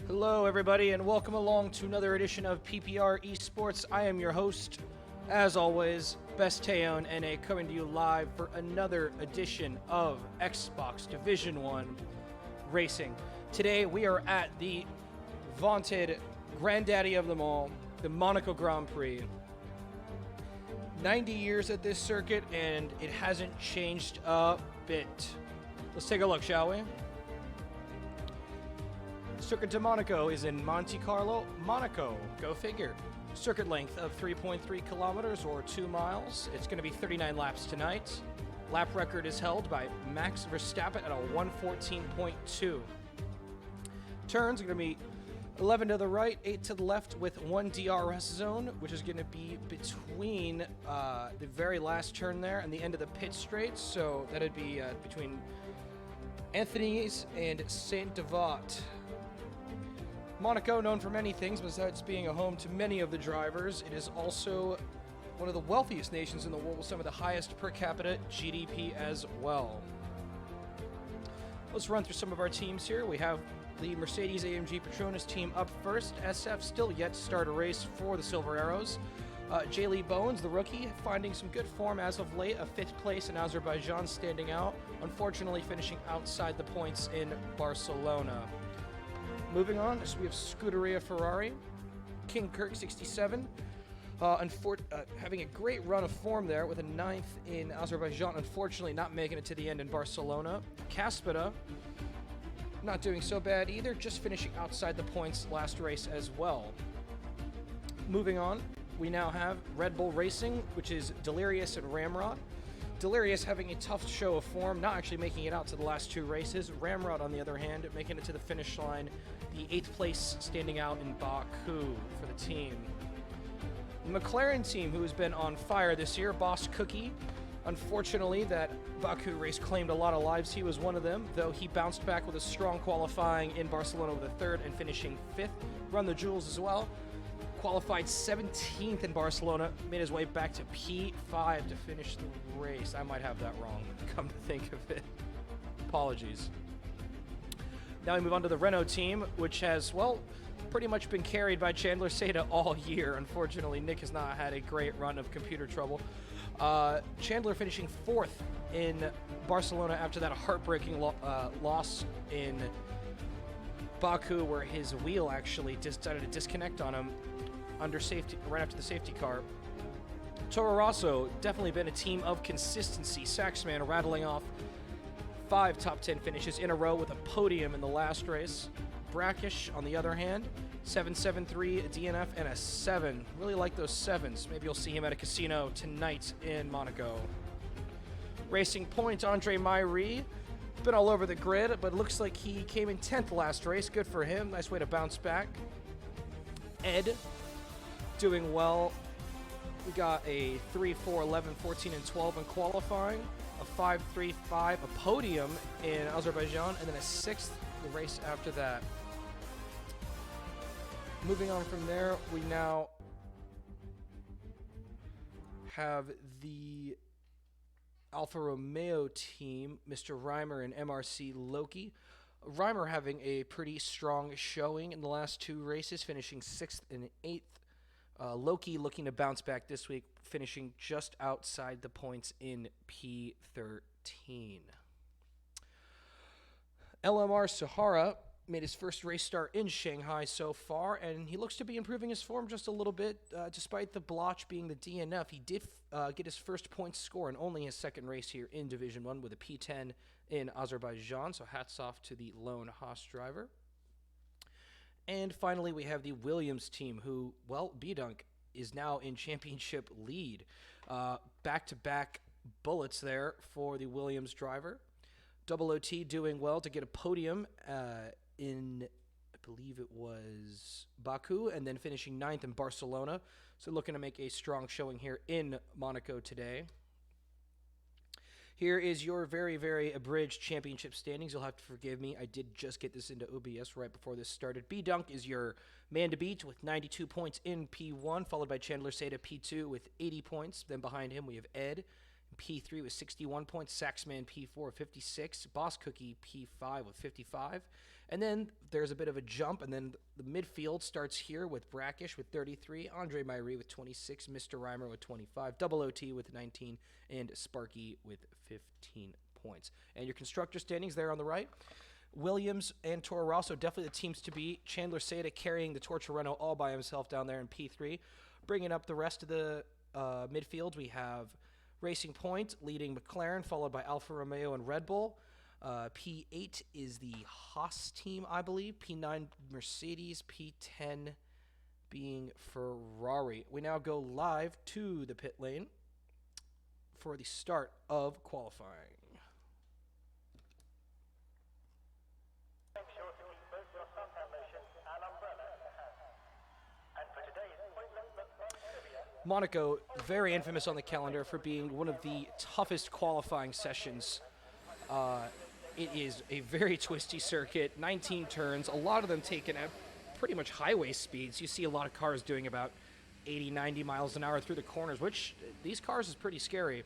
Hello, everybody, and welcome along to another edition of PPR Esports. I am your host, as always, Best Teon NA, coming to you live for another edition of Xbox Division 1 Racing. Today, we are at the vaunted granddaddy of them all, the Monaco Grand Prix. 90 years at this circuit, and it hasn't changed a bit. Let's take a look, shall we? Circuit de Monaco is in Monte Carlo, Monaco. Go figure. Circuit length of 3.3 kilometers or 2 miles. It's going to be 39 laps tonight. Lap record is held by Max Verstappen at a 114.2. Turns are going to be 11 to the right, 8 to the left with 1 DRS zone, which is going to be between the very last turn there and the end of the pit straight. So that'd be between Anthony's and Saint Devote. Monaco, known for many things besides being a home to many of the drivers, it is also one of the wealthiest nations in the world with some of the highest per capita GDP as well. Let's run through some of our teams here. We have the Mercedes AMG Petronas team up first. SF still yet to start a race for the Silver Arrows. J. Lee Bowens, the rookie, finding some good form as of late. A 5th place in Azerbaijan standing out. Unfortunately finishing outside the points in Barcelona. Moving on, so we have Scuderia Ferrari, King Kirk 67, having a great run of form there with a 9th in Azerbaijan, unfortunately not making it to the end in Barcelona. Kaspeda, not doing so bad either, just finishing outside the points last race as well. Moving on, we now have Red Bull Racing, which is Delirious and Ramrod. Delirious having a tough show of form, not actually making it out to the last 2 races. Ramrod, on the other hand, making it to the finish line, the 8th place standing out in Baku for the team. The McLaren team, who has been on fire this year, Boss Cookie. Unfortunately, that Baku race claimed a lot of lives. He was one of them, though he bounced back with a strong qualifying in Barcelona with a 3rd and finishing 5th. Run the jewels as well. Qualified 17th in Barcelona, made his way back to P5 to finish the race. I might have that wrong, come to think of it. Apologies. Now we move on to the Renault team, which has, well, pretty much been carried by Chandler Seda all year. Unfortunately, Nick has not had a great run of computer trouble. Chandler finishing 4th in Barcelona after that heartbreaking loss in Baku, where his wheel actually decided to disconnect on him under safety, right after the safety car. Toro Rosso, definitely been a team of consistency. Saxman rattling off 5 top 10 finishes in a row with a podium in the last race. Brackish, on the other hand, 773, a DNF, and a 7. Really like those 7s. Maybe you'll see him at a casino tonight in Monaco. Racing Point, Andre Myrie, been all over the grid, but it looks like he came in 10th last race. Good for him. Nice way to bounce back. Ed, doing well. We got a 3, 4, 11, 14, and 12 in qualifying. A 5, 3, 5, a podium in Azerbaijan, and then a 6th the race after that. Moving on from there, we now have the Alfa Romeo team, Mr. Reimer and MRC Loki. Reimer having a pretty strong showing in the last 2 races, finishing 6th and 8th. Loki looking to bounce back this week, finishing just outside the points in P13. LMR Sahara made his first race start in Shanghai so far, and he looks to be improving his form just a little bit. Despite the blotch being the DNF, he did get his first points score in only his 2nd race here in Division 1 with a P10 in Azerbaijan, so hats off to the lone Haas driver. And finally, we have the Williams team, who, well, B-Dunk is now in championship lead. Back-to-back bullets there for the Williams driver. Double OT doing well to get a podium in, I believe it was Baku, and then finishing 9th in Barcelona. So looking to make a strong showing here in Monaco today. Here is your very, very abridged championship standings. You'll have to forgive me. I did just get this into OBS right before this started. B-Dunk is your man to beat with 92 points in P1, followed by Chandler Seda P2 with 80 points. Then behind him we have Ed P3 with 61 points, Saxman P4 with 56, Boss Cookie P5 with 55. And then there's a bit of a jump, and then the midfield starts here with Brackish with 33, Andre Myrie with 26, Mr. Reimer with 25, Double OT with 19, and Sparky with 15 points. And your constructor standings there on the right. Williams and Toro Rosso, definitely the teams to beat. Chandler Seda carrying the Torture Renault all by himself down there in P3. Bringing up the rest of the midfield, we have Racing Point leading McLaren, followed by Alfa Romeo and Red Bull. P8 is the Haas team, I believe. P9 Mercedes. P10 being Ferrari. We now go live to the pit lane for the start of qualifying. Monaco, very infamous on the calendar for being one of the toughest qualifying sessions. It is a very twisty circuit, 19 turns, a lot of them taken at pretty much highway speeds. You see a lot of cars doing about 80, 90 miles an hour through the corners, which these cars is pretty scary.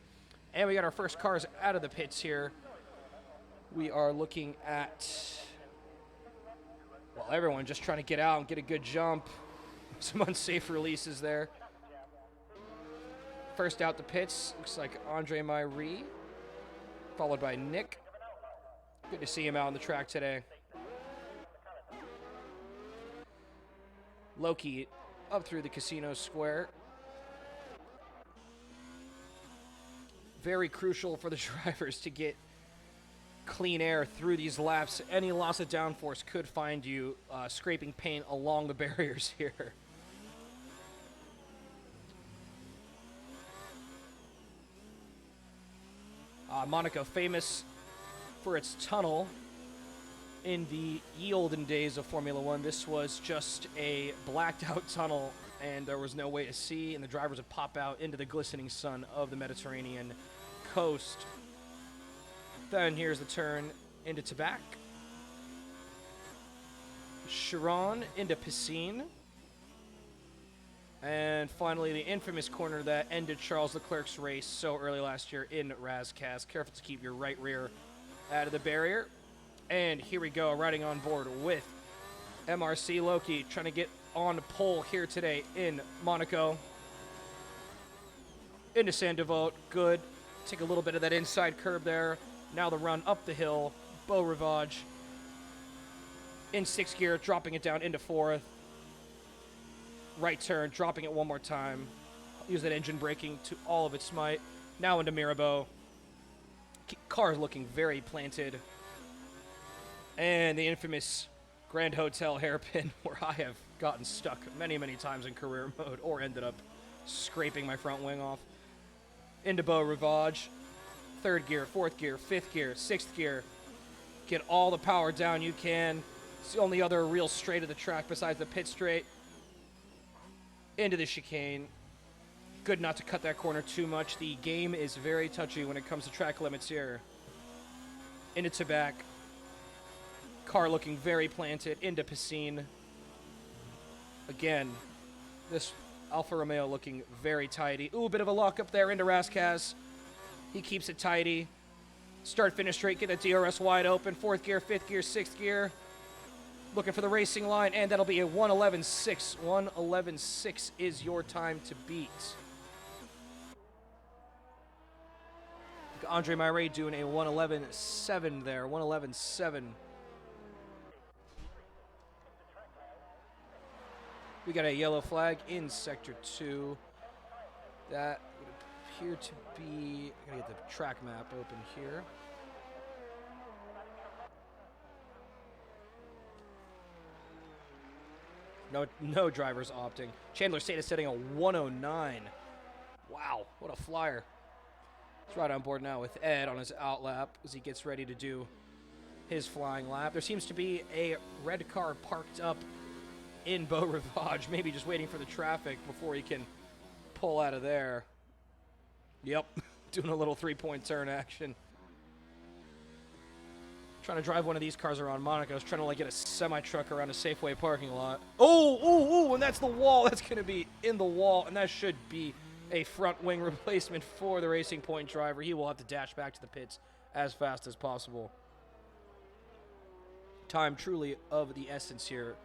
And we got our first cars out of the pits here. We are looking at, well, everyone just trying to get out and get a good jump. Some unsafe releases there. First out the pits, looks like Andre Myrie, followed by Nick. Good to see him out on the track today. Loki up through the casino square. Very crucial for the drivers to get clean air through these laps. Any loss of downforce could find you scraping paint along the barriers here. Monaco, famous for its tunnel in the ye olden days of Formula One. This was just a blacked out tunnel, and there was no way to see, and the drivers would pop out into the glistening sun of the Mediterranean coast. Then here's the turn into Tabac. Chiron into Piscine. And finally, the infamous corner that ended Charles Leclerc's race so early last year in Razkaz. Careful to keep your right rear out of the barrier. And here we go, riding on board with MRC Loki, trying to get on pole here today in Monaco. Into Saint-Devote, good. Take a little bit of that inside curb there. Now the run up the hill, Beau Rivage. In sixth gear, dropping it down into fourth. Right turn, dropping it one more time. Use that engine braking to all of its might. Now into Mirabeau. Car looking very planted. And the infamous Grand Hotel hairpin, where I have gotten stuck many, many times in career mode, or ended up scraping my front wing off. Into Beau Rivage. Third gear, fourth gear, fifth gear, sixth gear. Get all the power down you can. It's the only other real straight of the track besides the pit straight. Into the chicane. Good not to cut that corner too much. The game is very touchy when it comes to track limits here. Into Tabac. Car looking very planted. Into Piscine. Again, this Alfa Romeo looking very tidy. Ooh, a bit of a lock up there into Razkaz. He keeps it tidy. Start, finish straight, get that DRS wide open. Fourth gear, fifth gear, sixth gear. Looking for the racing line, and that'll be a 1:11.6. 1:11.6 is your time to beat. Andre Myrie doing a 1:11.7 there. 1:11.7. We got a yellow flag in Sector 2. That would appear to be... I gotta get the track map open here. No drivers opting. Chandler State is setting a 1:09. Wow, what a flyer. He's right on board now with Ed on his out lap as he gets ready to do his flying lap. There seems to be a red car parked up in Beau Rivage, maybe just waiting for the traffic before he can pull out of there. Yep, doing a little three-point turn action. Trying to drive one of these cars around Monaco. I was trying to like get a semi-truck around a Safeway parking lot. Oh, and that's the wall. That's going to be in the wall, and that should be a front wing replacement for the Racing Point driver. He will have to dash back to the pits as fast as possible. Time truly of the essence here.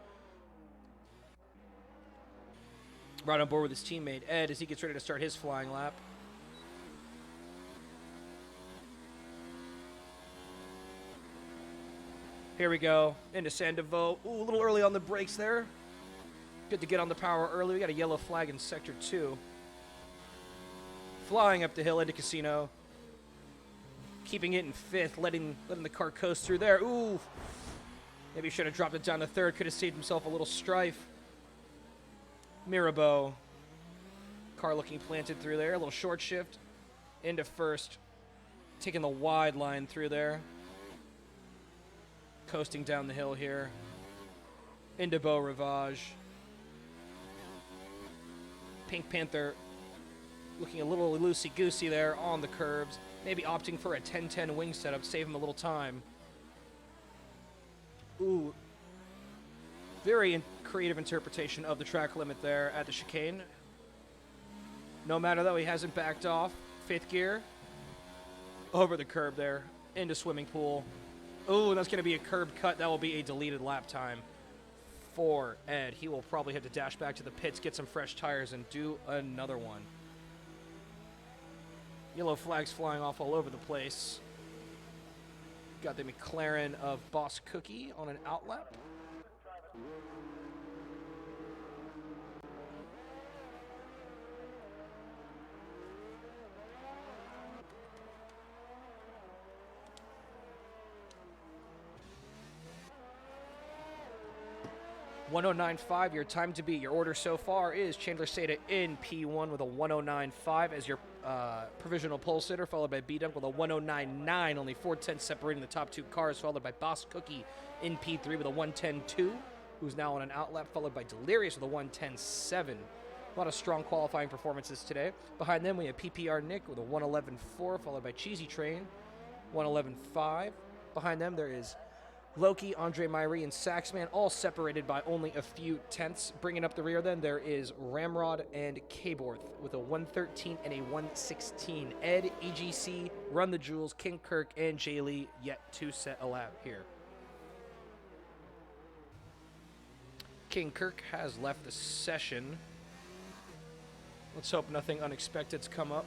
Right on board with his teammate Ed as he gets ready to start his flying lap. Here we go, into Sandoval. Ooh, a little early on the brakes there. Good to get on the power early. We got a yellow flag in Sector 2. Flying up the hill into Casino. Keeping it in 5th, letting the car coast through there. Ooh, maybe he should have dropped it down to 3rd. Could have saved himself a little strife. Mirabeau. Car looking planted through there. A little short shift into 1st. Taking the wide line through there. Coasting down the hill here. Into Beau Rivage. Pink Panther looking a little loosey-goosey there on the curbs. Maybe opting for a 10-10 wing setup, save him a little time. Ooh. Very creative interpretation of the track limit there at the chicane. No matter though, he hasn't backed off. 5th gear. Over the curb there. Into swimming pool. Ooh, that's going to be a curb cut. That will be a deleted lap time for Ed. He will probably have to dash back to the pits, get some fresh tires, and do another one. Yellow flags flying off all over the place. Got the McLaren of Boss Cookie on an outlap. .1095, your time to beat. Your order so far is Chandler Seda in P1 with a 109.5 as your provisional pole sitter, followed by B-Dunk with a 109.9, only 4/10 separating the top 2 cars, followed by Boss Cookie in P3 with a 110.2, who's now on an outlap, followed by Delirious with a 110.7. A lot of strong qualifying performances today. Behind them, we have PPR Nick with a 111.4, followed by Cheesy Train, 111.5. Behind them, there is Loki, Andre Myrie, and Saxman, all separated by only a few tenths. Bringing up the rear then, there is Ramrod and Caborth with a 113 and a 116. Ed, EGC, Run the Jewels, King Kirk, and Jay Lee yet to set a lap here. King Kirk has left the session. Let's hope nothing unexpected's come up.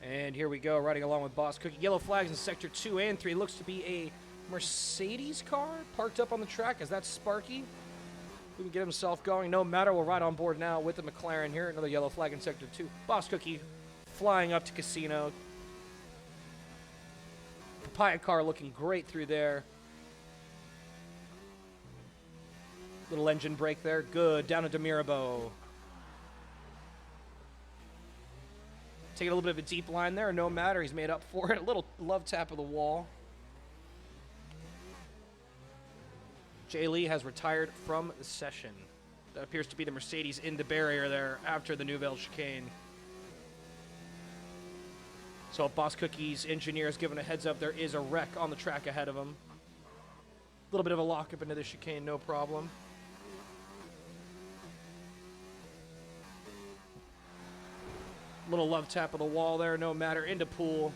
And here we go, riding along with Boss Cookie. Yellow flags in Sector 2 and 3. Looks to be a Mercedes car parked up on the track. Is that Sparky? Who can get himself going? No matter, we'll ride on board now with the McLaren here. Another yellow flag in Sector 2. Boss Cookie flying up to Casino. Papaya car looking great through there. Little engine brake there. Good. Down into Mirabeau. Taking a little bit of a deep line there. No matter. He's made up for it. A little love tap of the wall. Jay Lee has retired from the session. That appears to be the Mercedes in the barrier there after the Nouvelle chicane. So Boss Cookie's engineer has given a heads up. There is a wreck on the track ahead of him. A little bit of a lockup into the chicane, no problem. Little love tap of the wall there, no matter. Into pool.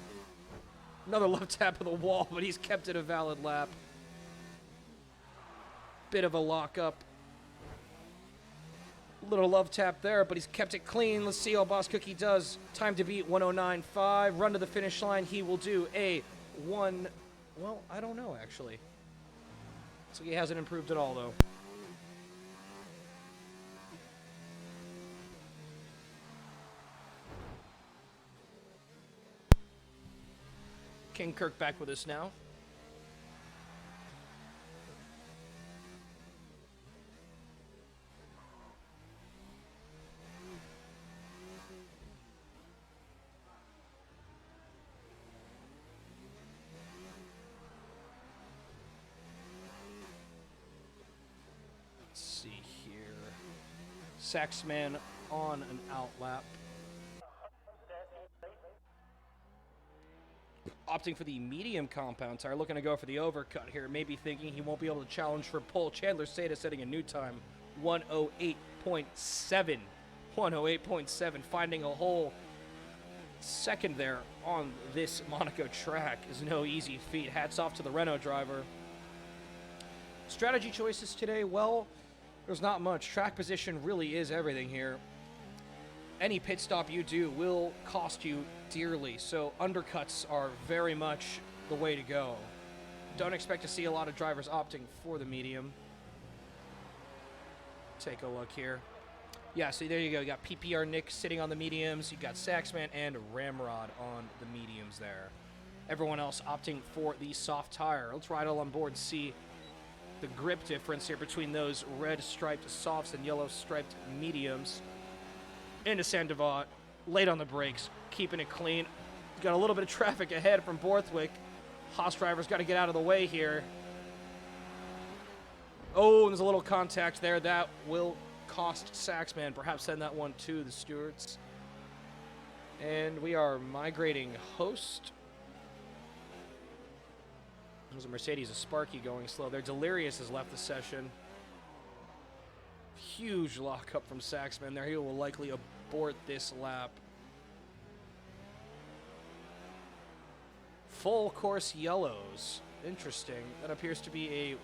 Another love tap of the wall, but he's kept it a valid lap. Bit of a lockup. Little love tap there, but he's kept it clean. Let's see how Boss Cookie does. Time to beat 109.5. Run to the finish line. He will do a one. Well, I don't know, actually. So he hasn't improved at all, though. King Kirk back with us now. Let's see here. Saxman on an out lap. Opting for the medium compound tire, looking to go for the overcut here, maybe thinking he won't be able to challenge for pole. Chandler Seda setting a new time, 108.7. 108.7, finding a whole second there on this Monaco track is no easy feat. Hats off to the Renault driver. Strategy choices today, well, there's not much. Track position really is everything here. Any pit stop you do will cost you dearly, so undercuts are very much the way to go. Don't expect to see a lot of drivers opting for the medium. Take a look here. Yeah, so there you go. You got PPR Nick sitting on the mediums. You got Saxman and Ramrod on the mediums there. Everyone else opting for the soft tire. Let's ride all on board and see the grip difference here between those red striped softs and yellow striped mediums. Into Sandoval, late on the brakes, keeping it clean. Got a little bit of traffic ahead from Borthwick. Haas driver's got to get out of the way here. Oh, there's a little contact there. That will cost Saxman. Perhaps send that one to the stewards. And we are migrating host. There's a Mercedes, a Sparky going slow there. Delirious has left the session. Huge lockup from Saxman there. He will likely abort this lap. Full course yellows. Interesting. That appears to be a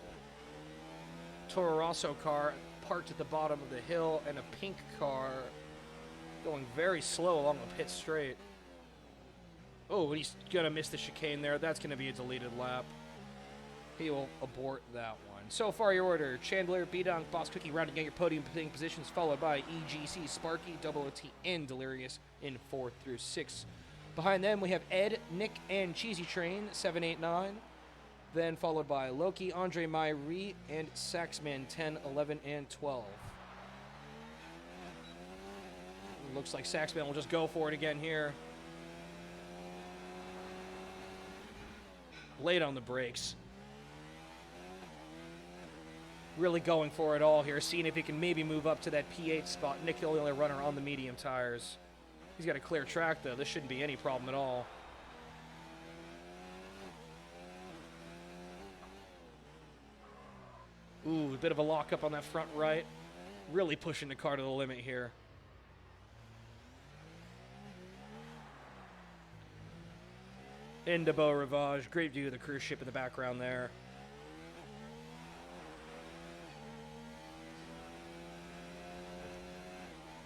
Toro Rosso car parked at the bottom of the hill, and a pink car going very slow along the pit straight. Oh, he's going to miss the chicane there. That's going to be a deleted lap. He will abort that one. So far, your order: Chandler, B-Donk, Boss Cookie rounding out your podium positions, followed by EGC, Sparky, OOT, and Delirious in 4 through 6. Behind them, we have Ed, Nick, and Cheesy Train, 7, 8, 9. Then followed by Loki, Andre Myrie, and Saxman, 10, 11, and 12. Looks like Saxman will just go for it again here. Late on the brakes. Really going for it all here, seeing if he can maybe move up to that P8 spot. Nick, the only runner on the medium tires. He's got a clear track, though. This shouldn't be any problem at all. Ooh, a bit of a lockup on that front right. Really pushing the car to the limit here. Into Beau Rivage. Great view of the cruise ship in the background there.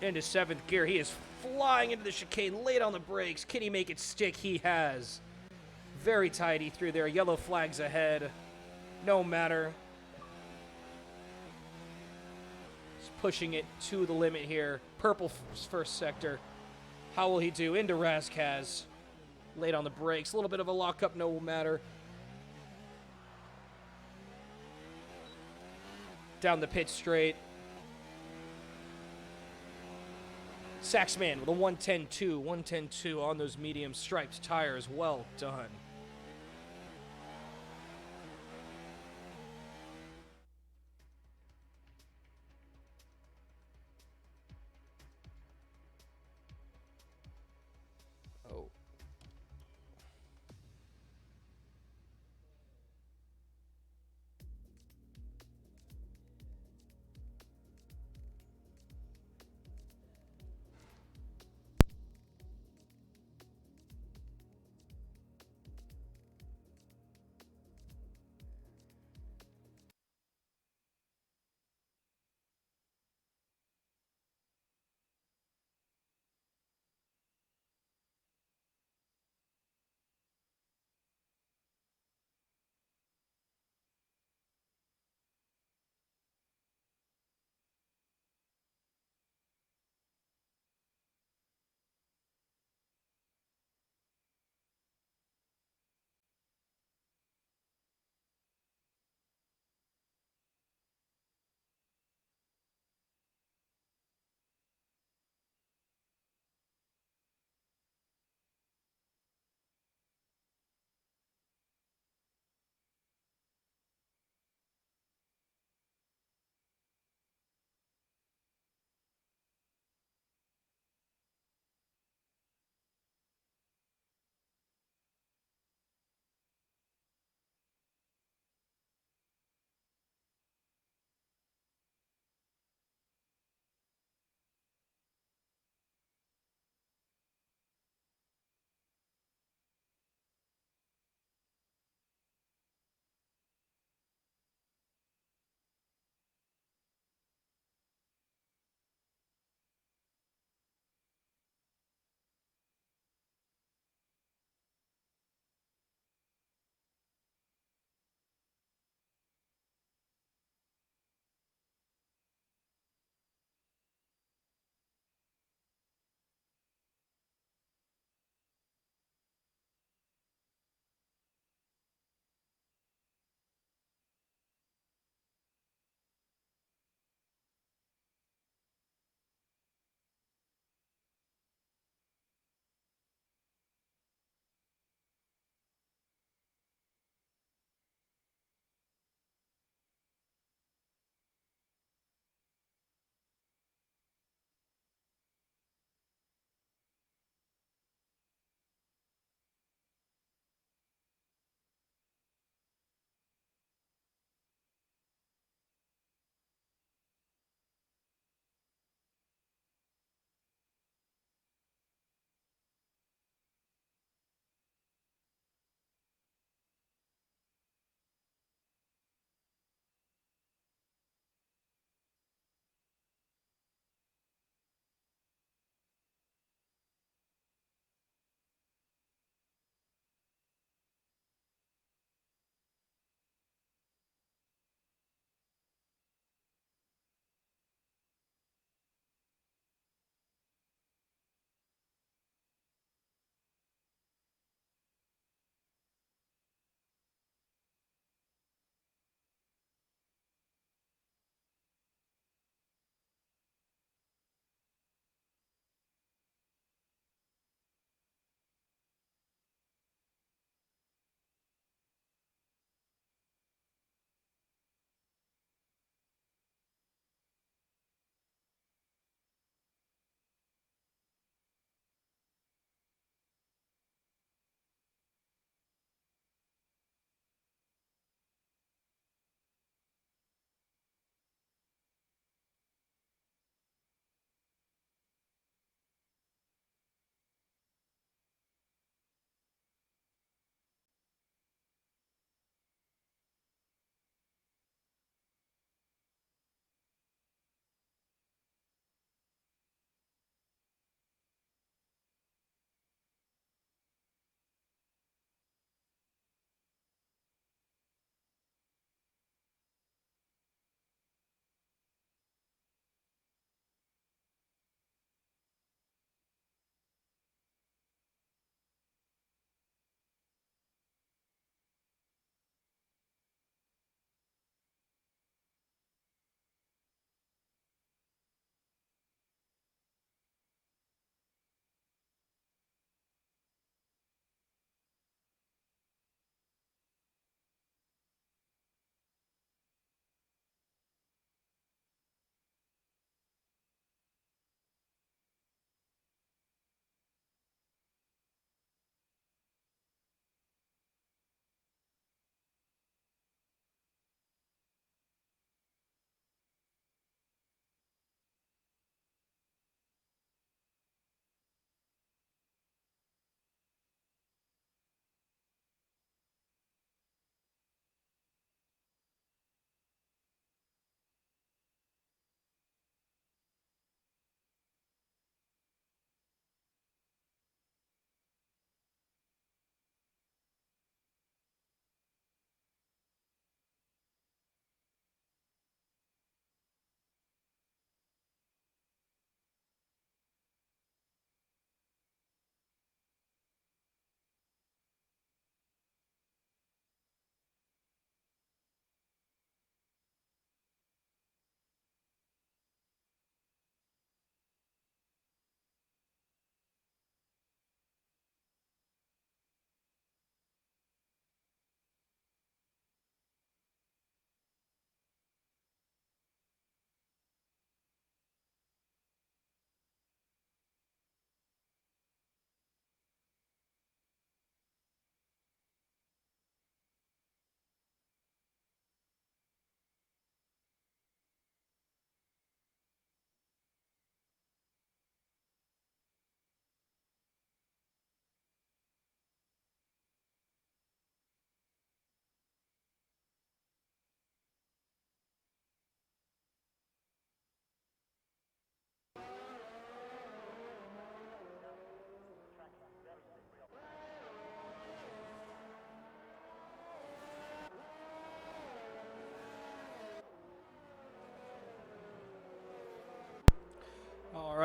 Into 7th gear. He is flying into the chicane, late on the brakes. Can he make it stick? He has. Very tidy through there. Yellow flags ahead. No matter. He's pushing it to the limit here. Purple first sector. How will he do? Into Razkaz. Late on the brakes. A little bit of a lockup, no matter. Down the pit straight. Saxman with a 110.2. 110.2 on those medium striped tires. Well done. Oh.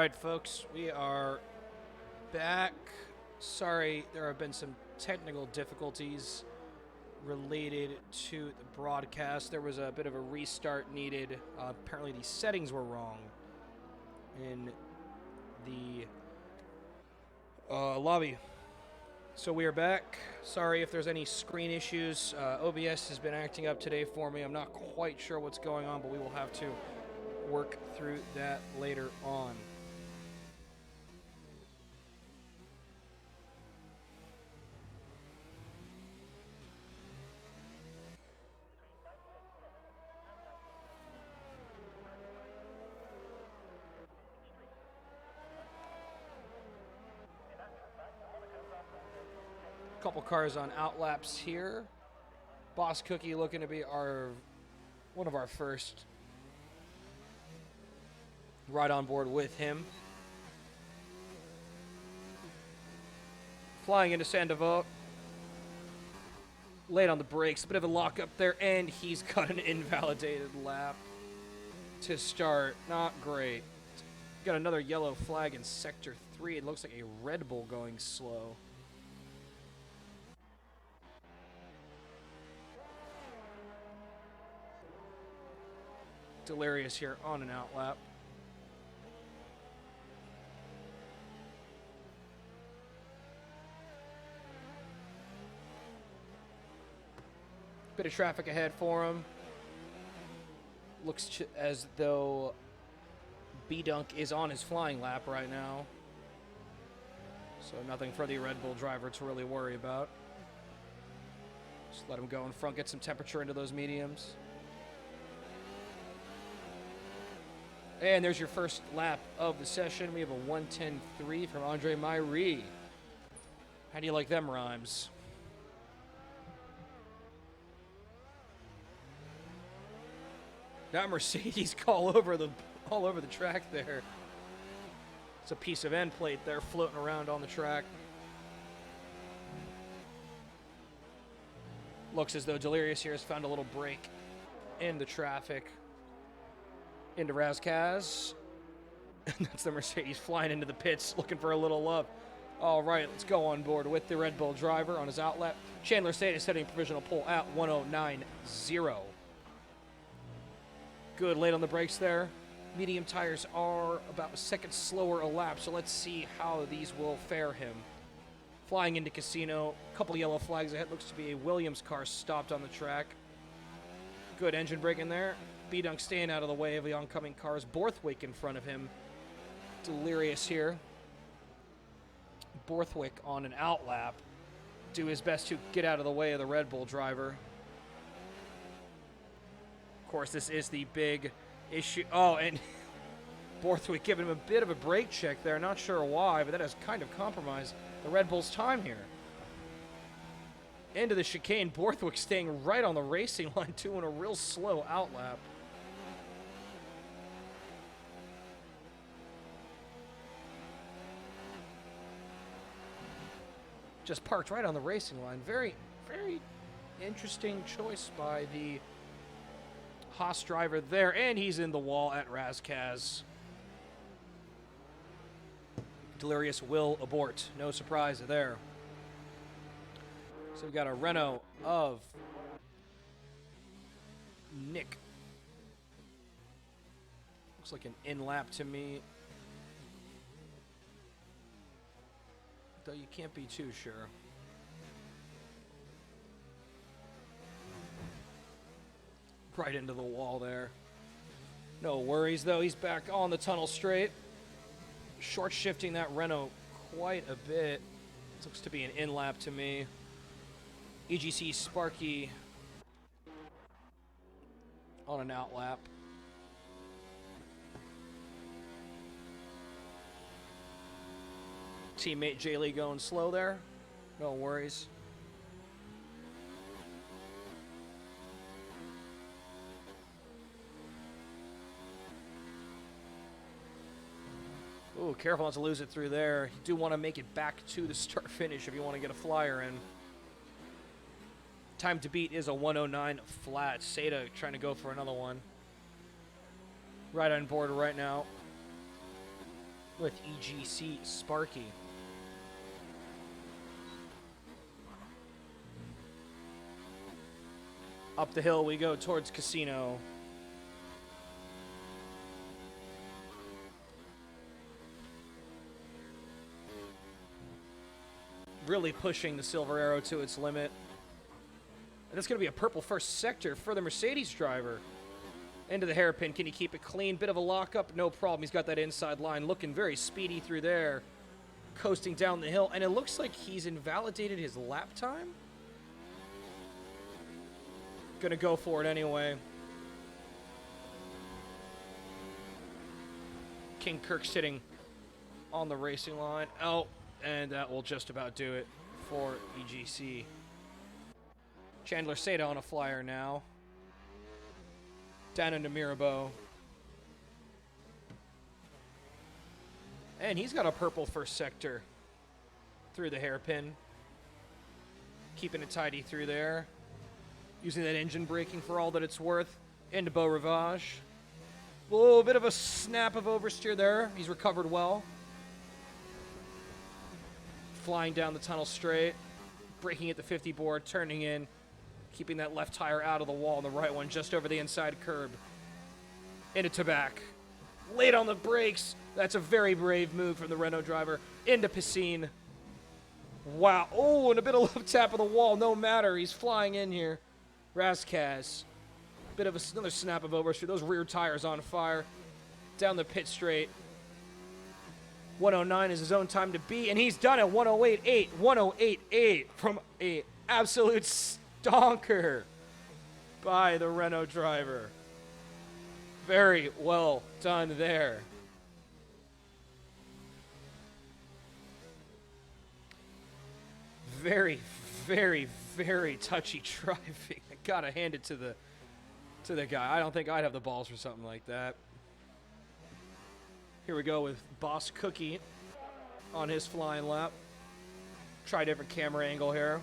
right, folks, we are back. Sorry, there have been some technical difficulties related to the broadcast. There was a bit of a restart needed. Apparently the settings were wrong in the lobby. So we are back. Sorry if there's any screen issues. OBS has been acting up today for me. I'm not quite sure what's going on, but we will have to work through that later on. Couple cars on outlaps here. Boss Cookie looking to be one of our first. Right on board with him. Flying into Sandoval. Late on the brakes. Bit of a lock up there, and he's got an invalidated lap to start. Not great. Got another yellow flag in Sector 3. It looks like a Red Bull going slow. Delirious here on an outlap. Bit of traffic ahead for him. Looks as though B-Dunk is on his flying lap right now. So nothing for the Red Bull driver to really worry about. Just let him go in front, get some temperature into those mediums. And there's your first lap of the session. We have a 1:10.3 from Andre Myrie. How do you like them rhymes? That Mercedes all over the track there. It's a piece of end plate there floating around on the track. Looks as though Delirious here has found a little break in the traffic. Into Razkaz. And that's the Mercedes flying into the pits looking for a little love. All right, let's go on board with the Red Bull driver on his outlet. Chandler State is setting provisional pole at 109.0. Good, late on the brakes there. Medium tires are about a second slower a lap, so let's see how these will fare him. Flying into Casino, a couple yellow flags ahead. Looks to be a Williams car stopped on the track. Good engine braking there. B-Dunk staying out of the way of the oncoming cars. Borthwick in front of him. Delirious here. Borthwick on an outlap. Do his best to get out of the way of the Red Bull driver. Of course, this is the big issue. Oh, and Borthwick giving him a bit of a brake check there. Not sure why, but that has kind of compromised the Red Bull's time here. Into the chicane. Borthwick staying right on the racing line, doing a real slow outlap. Just parked right on the racing line. Very, very interesting choice by the Haas driver there. And he's in the wall at Razkaz. Delirious will abort. No surprise there. So we've got a Renault of Nick. Looks like an in-lap to me. Though you can't be too sure. Right into the wall there. No worries, though. He's back on the tunnel straight. Short shifting that Renault quite a bit. This looks to be an in-lap to me. EGC Sparky on an outlap. Teammate Jay Lee going slow there. No worries. Ooh, careful not to lose it through there. You do want to make it back to the start finish if you want to get a flyer in. Time to beat is a 109 flat. Seda trying to go for another one. Right on board right now. with EGC Sparky. Up the hill we go towards Casino. Really pushing the Silver Arrow to its limit. And it's going to be a purple first sector for the Mercedes driver. Into the hairpin. Can he keep it clean? Bit of a lockup. No problem. He's got that inside line. Looking very speedy through there. Coasting down the hill. And it looks like he's invalidated his lap time. Gonna go for it anyway. King Kirk sitting on the racing line. Oh, and that will just about do it for EGC. Chandler Seda on a flyer now. Down into Mirabeau. And he's got a purple first sector through the hairpin. Keeping it tidy through there. Using that engine braking for all that it's worth. Into Beau Rivage. A little bit of a snap of oversteer there. He's recovered well. Flying down the tunnel straight. Braking at the 50 board. Turning in. Keeping that left tire out of the wall. And the right one just over the inside curb. Into Tabac. Late on the brakes. That's a very brave move from the Renault driver. Into Piscine. Wow. Oh, and a bit of left tap of the wall. No matter. He's flying in here. Razkaz. Bit of another snap of oversteer. Those rear tires on fire. Down the pit straight. 109 is his own time to be, and he's done it. 108.8. 108.8 from a absolute stonker by the Renault driver. Very well done there. Very, very, very touchy driving. I gotta hand it to the guy. I don't think I'd have the balls for something like that. Here we go with Boss Cookie on his flying lap. Try a different camera angle here.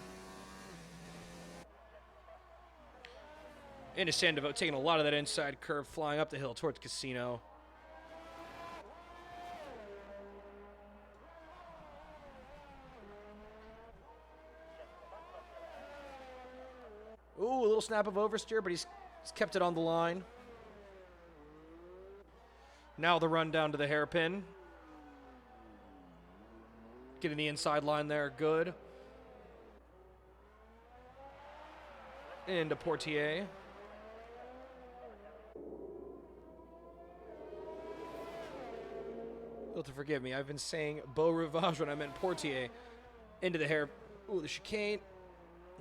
Into Sandoval, taking a lot of that inside curve, flying up the hill towards Casino. Ooh, a little snap of oversteer, but he's kept it on the line. Now the run down to the hairpin. Getting the inside line there, good. Into Portier. You'll have to forgive me. I've been saying Beau Rivage when I meant Portier. Into the hair. Ooh, the chicane.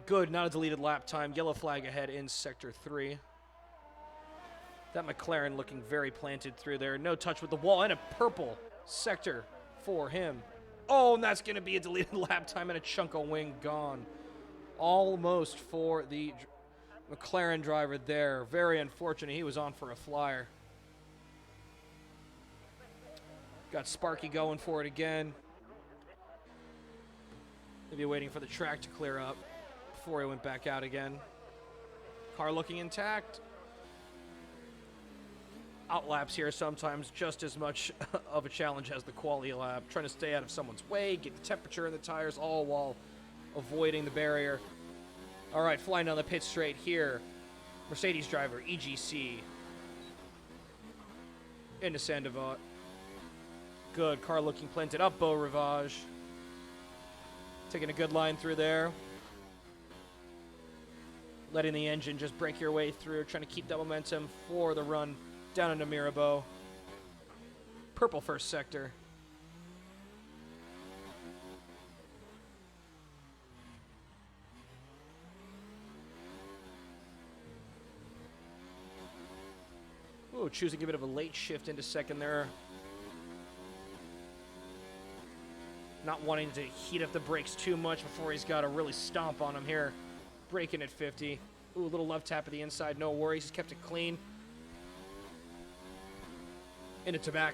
Good, not a deleted lap time. Yellow flag ahead in Sector 3. That McLaren looking very planted through there. No touch with the wall, and a purple sector for him. Oh, and that's going to be a deleted lap time and a chunk of wing gone. Almost for the McLaren driver there. Very unfortunate. He was on for a flyer. Got Sparky going for it again. Maybe waiting for the track to clear up before he went back out again. Car looking intact. Outlaps here sometimes just as much of a challenge as the quality lap. Trying to stay out of someone's way, get the temperature in the tires, all while avoiding the barrier. All right, flying down the pit straight here. Mercedes driver, EGC. Into Sandoval. Good, car looking planted up, Beau Rivage. Taking a good line through there. Letting the engine just break your way through, trying to keep that momentum for the run down into Mirabeau. Purple first sector. Ooh, choosing a bit of a late shift into second there. Not wanting to heat up the brakes too much before he's got to really stomp on him here. Braking at 50. Ooh, a little love tap at the inside. No worries. He's kept it clean. Into Tabac.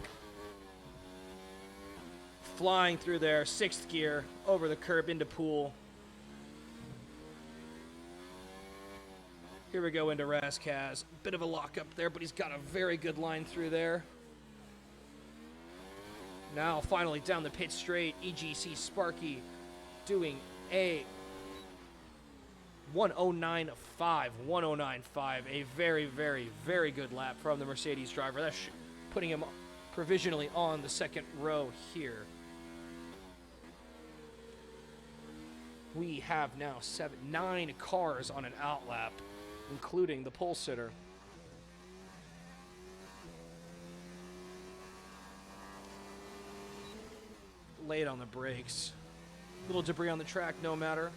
Flying through there. 6th gear. Over the curb into Pool. Here we go into Razkaz. Bit of a lockup there, but he's got a very good line through there. Now, finally, down the pit straight, EGC Sparky doing a 109.5. 109.5. A very, very, very good lap from the Mercedes driver. That's putting him provisionally on the second row here. We have now 9 cars on an outlap, including the pole sitter. Late on the brakes. Little debris on the track, no matter.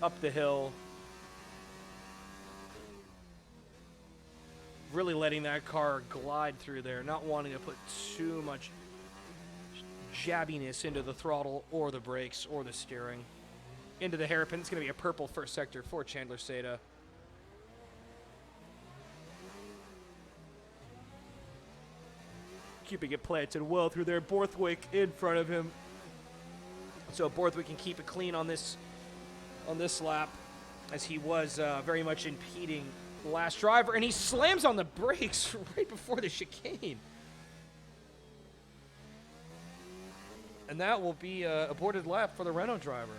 Up the hill. Really letting that car glide through there, not wanting to put too much jabbiness into the throttle or the brakes or the steering. Into the hairpin. It's going to be a purple first sector for Chandler Seda. Keeping it planted well through there. Borthwick in front of him. So Borthwick can keep it clean on this lap, as he was very much impeding the last driver, and he slams on the brakes right before the chicane. And that will be a aborted lap for the Renault driver.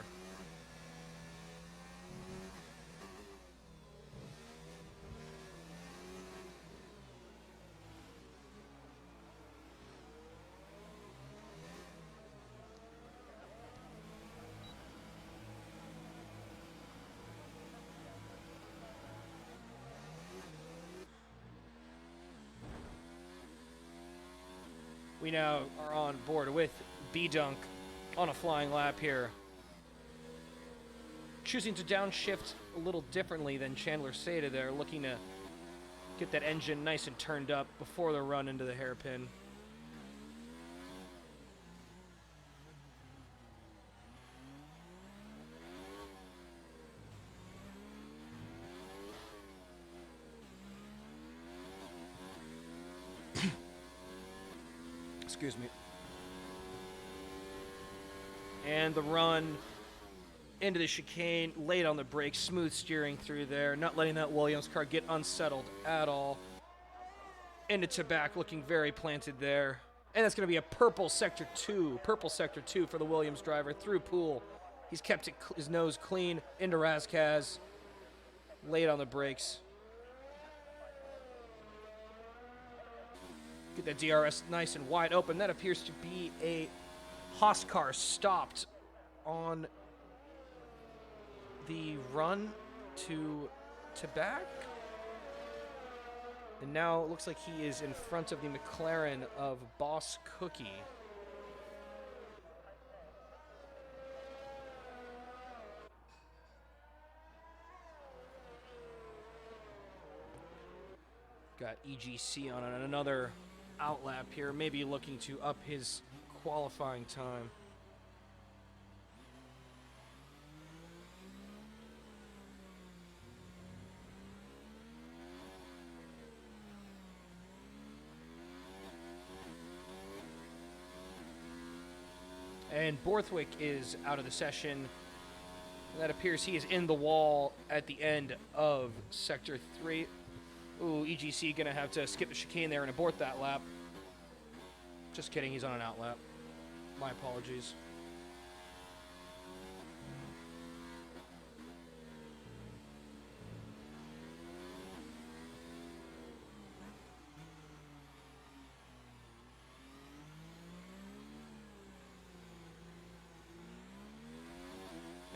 We now are on board with B-Dunk on a flying lap here. Choosing to downshift a little differently than Chandler Seda there, looking to get that engine nice and turned up before the run into the hairpin. Excuse me. And the run into the chicane, late on the brakes, smooth steering through there, not letting that Williams car get unsettled at all. Into Tabac, looking very planted there. And that's going to be a purple sector 2 for the Williams driver through Poole. He's kept his nose clean into Razkaz, late on the brakes. Get that DRS nice and wide open. That appears to be a Haas car stopped on the run to Tabac. And now it looks like he is in front of the McLaren of Boss Cookie. Got EGC on another outlap here, maybe looking to up his qualifying time. And Borthwick is out of the session. And that appears he is in the wall at the end of Sector 3. Ooh, EGC gonna have to skip the chicane there and abort that lap. Just kidding, he's on an outlap. My apologies.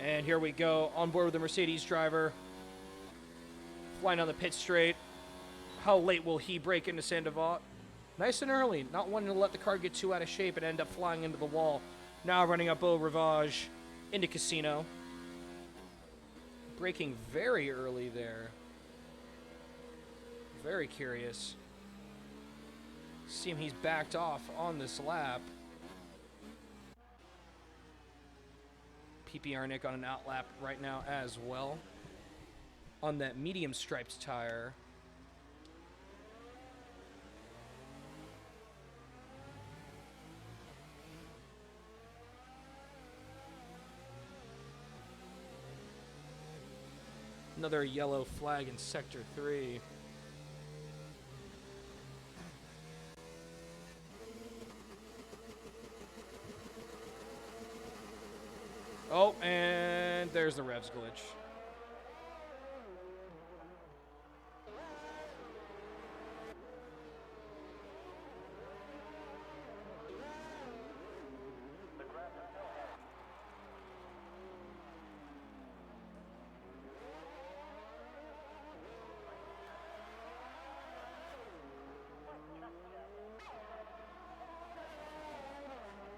And here we go, on board with the Mercedes driver. Flying down the pit straight. How late will he break into Sandoval? Nice and early, not wanting to let the car get too out of shape and end up flying into the wall. Now running up Beau Rivage into Casino. Braking very early there. Very curious. See him, he's backed off on this lap. PPR Nick on an outlap right now as well. On that medium striped tire. Another yellow flag in Sector 3. Oh, and there's the revs glitch.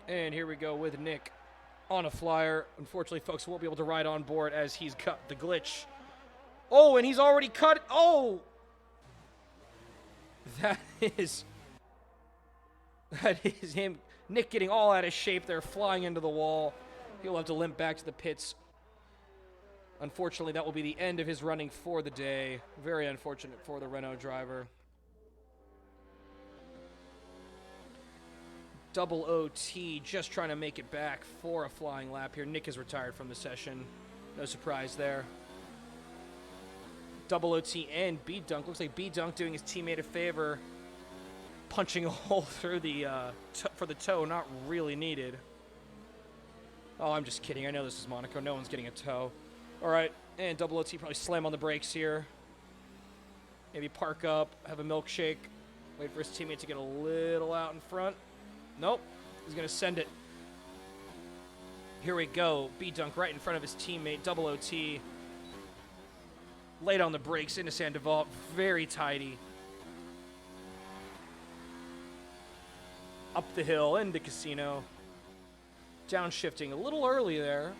And here we go with Nick on a flyer. Unfortunately, folks won't be able to ride on board as he's cut the glitch. Oh, and he's already cut. Oh! That is him, Nick getting all out of shape there, flying into the wall. He'll have to limp back to the pits. Unfortunately, that will be the end of his running for the day. Very unfortunate for the Renault driver. Double OT, just trying to make it back for a flying lap here. Nick is retired from the session. No surprise there. Double OT and B-Dunk. Looks like B-Dunk doing his teammate a favor. Punching a hole through the for the toe, not really needed. Oh, I'm just kidding. I know this is Monaco. No one's getting a toe. All right, and double OT probably slam on the brakes here. Maybe park up, have a milkshake. Wait for his teammate to get a little out in front. Nope, he's going to send it. Here we go. B-Dunk right in front of his teammate. Double OT. Laid on the brakes into Sandoval. Very tidy. Up the hill into Casino. Downshifting a little early there.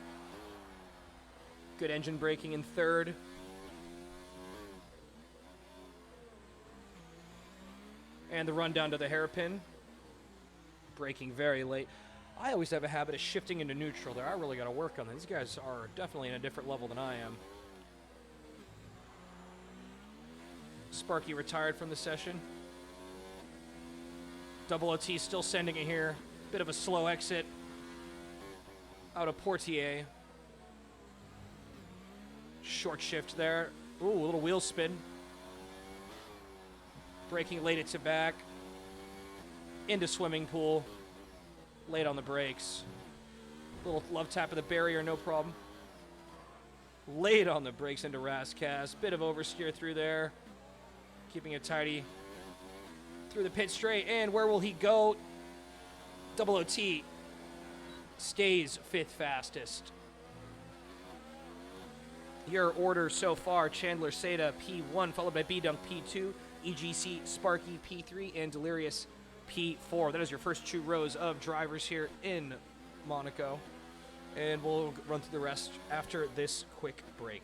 Good engine braking in third. And the run down to the hairpin. Braking very late. I always have a habit of shifting into neutral there. I really got to work on that. These guys are definitely in a different level than I am. Sparky retired from the session. Double OT still sending it here. Bit of a slow exit out of Portier. Short shift there. Ooh, a little wheel spin. Braking late to back. Into swimming pool. Late on the brakes. Little love tap of the barrier, no problem. Late on the brakes into Rascas. Bit of oversteer through there. Keeping it tidy. Through the pit straight. And where will he go? Double OT. Stays fifth fastest. Your order so far: Chandler Seda P1, followed by B-Dunk P2, EGC Sparky P3, and Delirious P4. That is your first 2 rows of drivers here in Monaco. And we'll run through the rest after this quick break.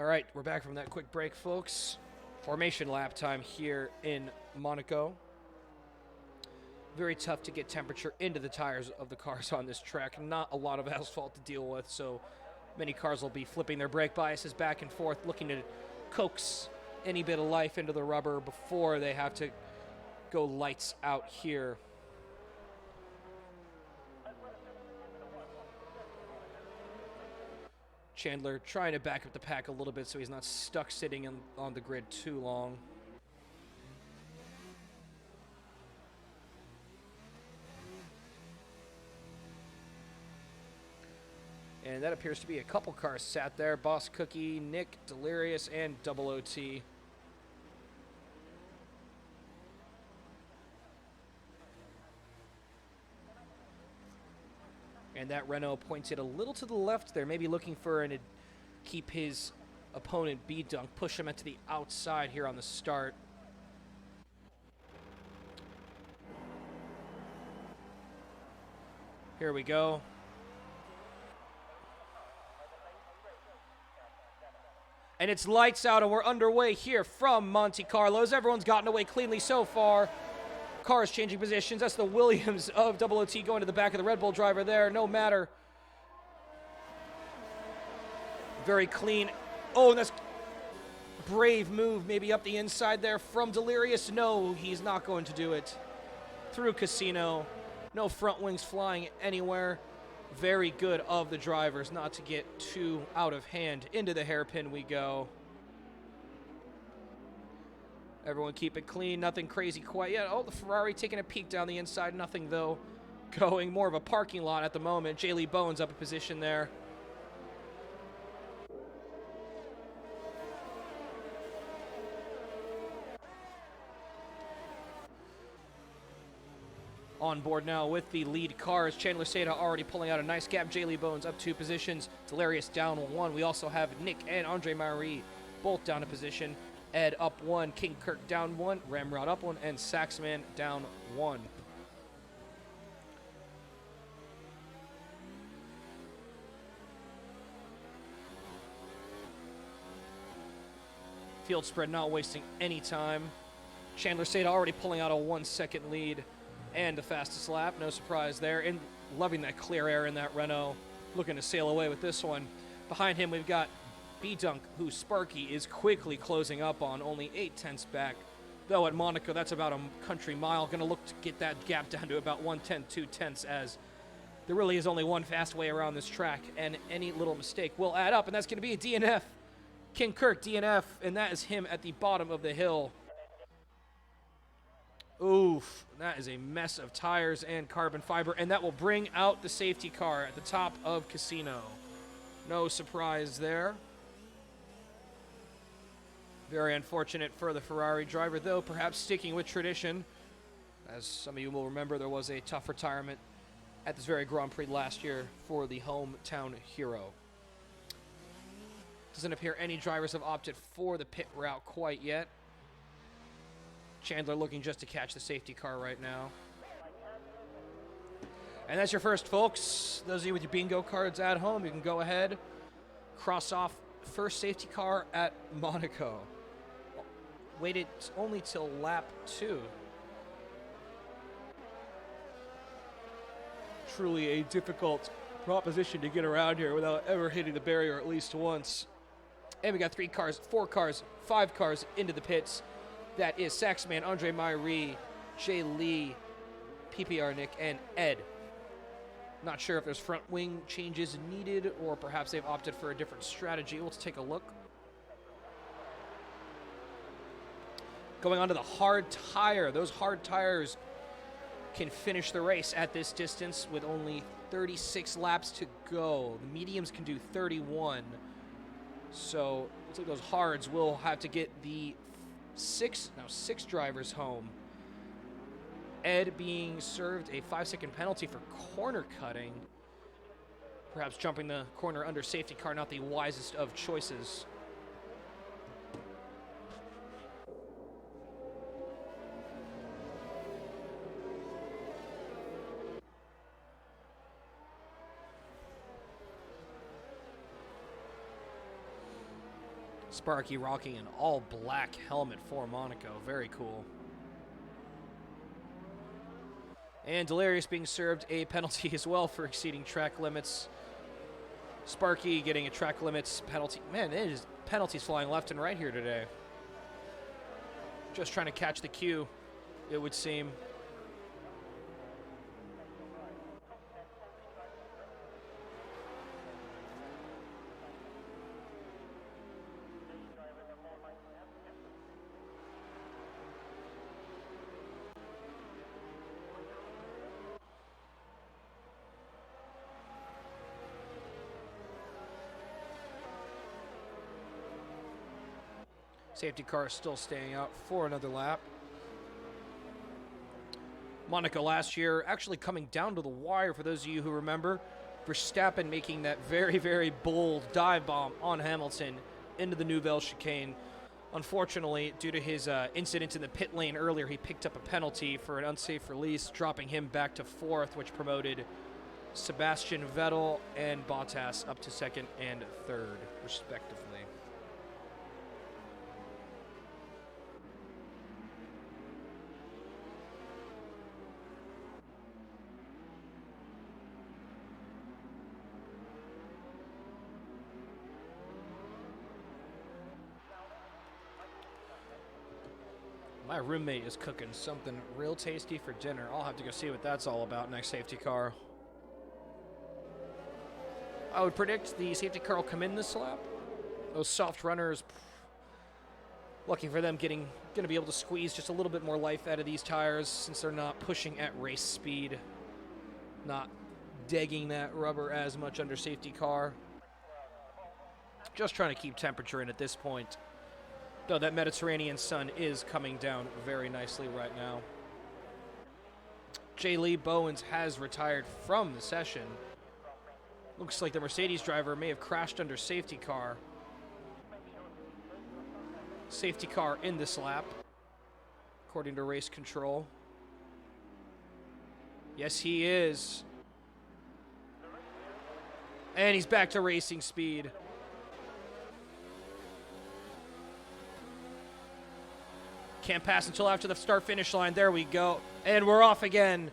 All right, we're back from that quick break, folks. Formation lap time here in Monaco. Very tough to get temperature into the tires of the cars on this track. Not a lot of asphalt to deal with, so many cars will be flipping their brake biases back and forth, looking to coax any bit of life into the rubber before they have to go lights out here. Chandler trying to back up the pack a little bit so he's not stuck sitting on the grid too long. And that appears to be a couple cars sat there. Boss Cookie, Nick, Delirious, and Double OT. And that Renault pointed a little to the left there, maybe looking for and keep his opponent B-dunk, push him into the outside here on the start. Here we go. And it's lights out, and we're underway here from Monte Carlo. Everyone's gotten away cleanly so far. Cars changing positions. That's the Williams of Double OT going to the back of the Red Bull driver there. No matter. Very clean. Oh, and that's brave move maybe up the inside there from Delirious. No, he's not going to do it. Through Casino. No front wings flying anywhere. Very good of the drivers not to get too out of hand. Into the hairpin we go. Everyone keep it clean. Nothing crazy quite yet. Oh, the Ferrari taking a peek down the inside. Nothing, though, going. More of a parking lot at the moment. Jaylee Bones up in position there. On board now with the lead cars. Chandler Seda already pulling out a nice gap. Jaylee Bones up 2 positions. Delirious down 1. We also have Nick and Andre Marie both down a position. Ed up 1, King Kirk down 1, Ramrod up 1, and Saxman down 1. Field spread not wasting any time. Chandler Seda already pulling out a 1-second lead and the fastest lap. No surprise there. And loving that clear air in that Renault. Looking to sail away with this one. Behind him we've got B-Dunk, who Sparky is quickly closing up on, only 8/10 back. Though at Monaco, that's about a country mile. Going to look to get that gap down to about 1/10, 2/10, as there really is only one fast way around this track, and any little mistake will add up, and that's going to be a DNF. King Kirk, DNF, and that is him at the bottom of the hill. Oof, that is a mess of tires and carbon fiber, and that will bring out the safety car at the top of Casino. No surprise there. Very unfortunate for the Ferrari driver, though, perhaps sticking with tradition. As some of you will remember, there was a tough retirement at this very Grand Prix last year for the hometown hero. Doesn't appear any drivers have opted for the pit route quite yet. Chandler looking just to catch the safety car right now. And that's your first, folks. Those of you with your bingo cards at home, you can go ahead, cross off first safety car at Monaco. Waited only till lap 2. Truly a difficult proposition to get around here without ever hitting the barrier at least once. And we got 3 cars, 4 cars, 5 cars into the pits. That is Saxman, Andre Myrie, Jay Lee, PPR Nick, and Ed. Not sure if there's front wing changes needed or perhaps they've opted for a different strategy. Let's take a look. Going on to the hard tire. Those hard tires can finish the race at this distance with only 36 laps to go. The mediums can do 31. So looks like those hards will have to get the 6 drivers home. Ed being served a 5-second penalty for corner cutting. Perhaps jumping the corner under safety car, not the wisest of choices. Sparky rocking an all-black helmet for Monaco. Very cool. And Delirious being served a penalty as well for exceeding track limits. Sparky getting a track limits penalty. Man, it is penalties flying left and right here today. Just trying to catch the cue, it would seem. Safety car is still staying out for another lap. Monaco last year actually coming down to the wire, for those of you who remember. Verstappen making that very, very bold dive bomb on Hamilton into the Nouvelle chicane. Unfortunately, due to his incident in the pit lane earlier, he picked up a penalty for an unsafe release, dropping him back to fourth, which promoted Sebastian Vettel and Bottas up to second and third, respectively. My roommate is cooking something real tasty for dinner. I'll have to go see what that's all about next safety car. I would predict the safety car will come in this lap. Those soft runners, lucky for them, going to be able to squeeze just a little bit more life out of these tires since they're not pushing at race speed, not digging that rubber as much under safety car. Just trying to keep temperature in at this point. Though that Mediterranean sun is coming down very nicely right now. J. Lee Bowens has retired from the session. Looks like the Mercedes driver may have crashed under safety car. Safety car in this lap, according to race control. Yes, he is. And he's back to racing speed. Can't pass until after the start-finish line. There we go. And we're off again.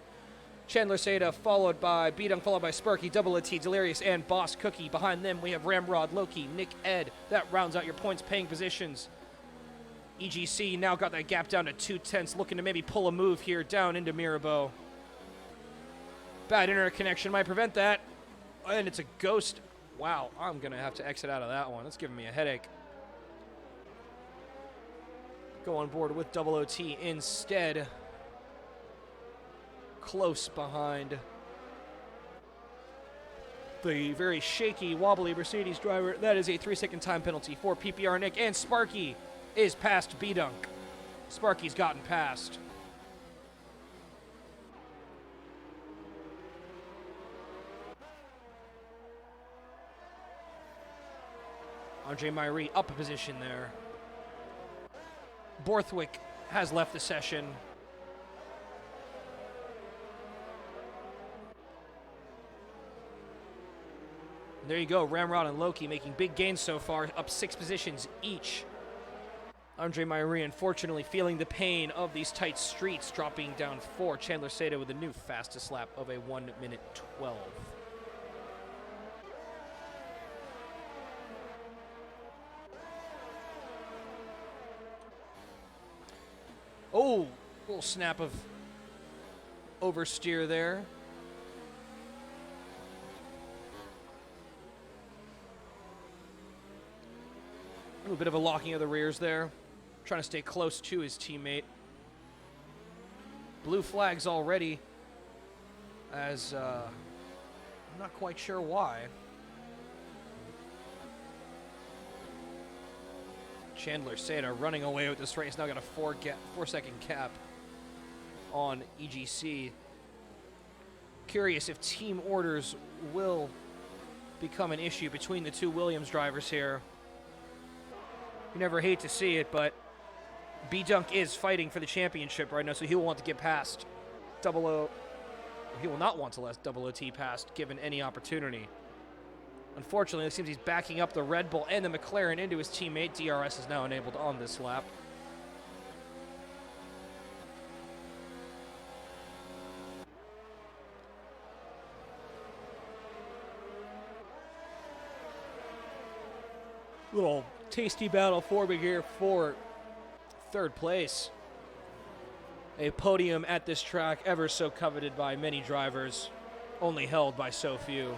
Chandler Seda followed by Bidung, followed by Sparky, Double T, Delirious, and Boss Cookie. Behind them, we have Ramrod, Loki, Nick Ed. That rounds out your points-paying positions. EGC now got that gap down to 2/10, looking to maybe pull a move here down into Mirabeau. Bad internet connection might prevent that. And it's a ghost. Wow, I'm going to have to exit out of that one. That's giving me a headache. Go on board with Double OT instead. Close behind the very shaky, wobbly Mercedes driver. That is a 3-second time penalty for PPR Nick, and Sparky is past B-Dunk. Sparky's gotten past. Andre Myrie up a position there. Borthwick has left the session. And there you go, Ramrod and Loki making big gains so far, up 6 positions each. Andre Myrie, unfortunately, feeling the pain of these tight streets, dropping down 4. Chandler Seda with a new fastest lap of a 1:12. Oh, little snap of oversteer there. A little bit of a locking of the rears there. Trying to stay close to his teammate. Blue flags already, as I'm not quite sure why. Chandler Seda running away with this race. Now got a 4-second cap on EGC. Curious if team orders will become an issue between the two Williams drivers here. You never hate to see it, but B-Dunk is fighting for the championship right now, so he will want to get past Double O. He will not want to let Double OT past given any opportunity. Unfortunately, it seems he's backing up the Red Bull and the McLaren into his teammate. DRS is now enabled on this lap. Little tasty battle forming here for third place. A podium at this track ever so coveted by many drivers, only held by so few.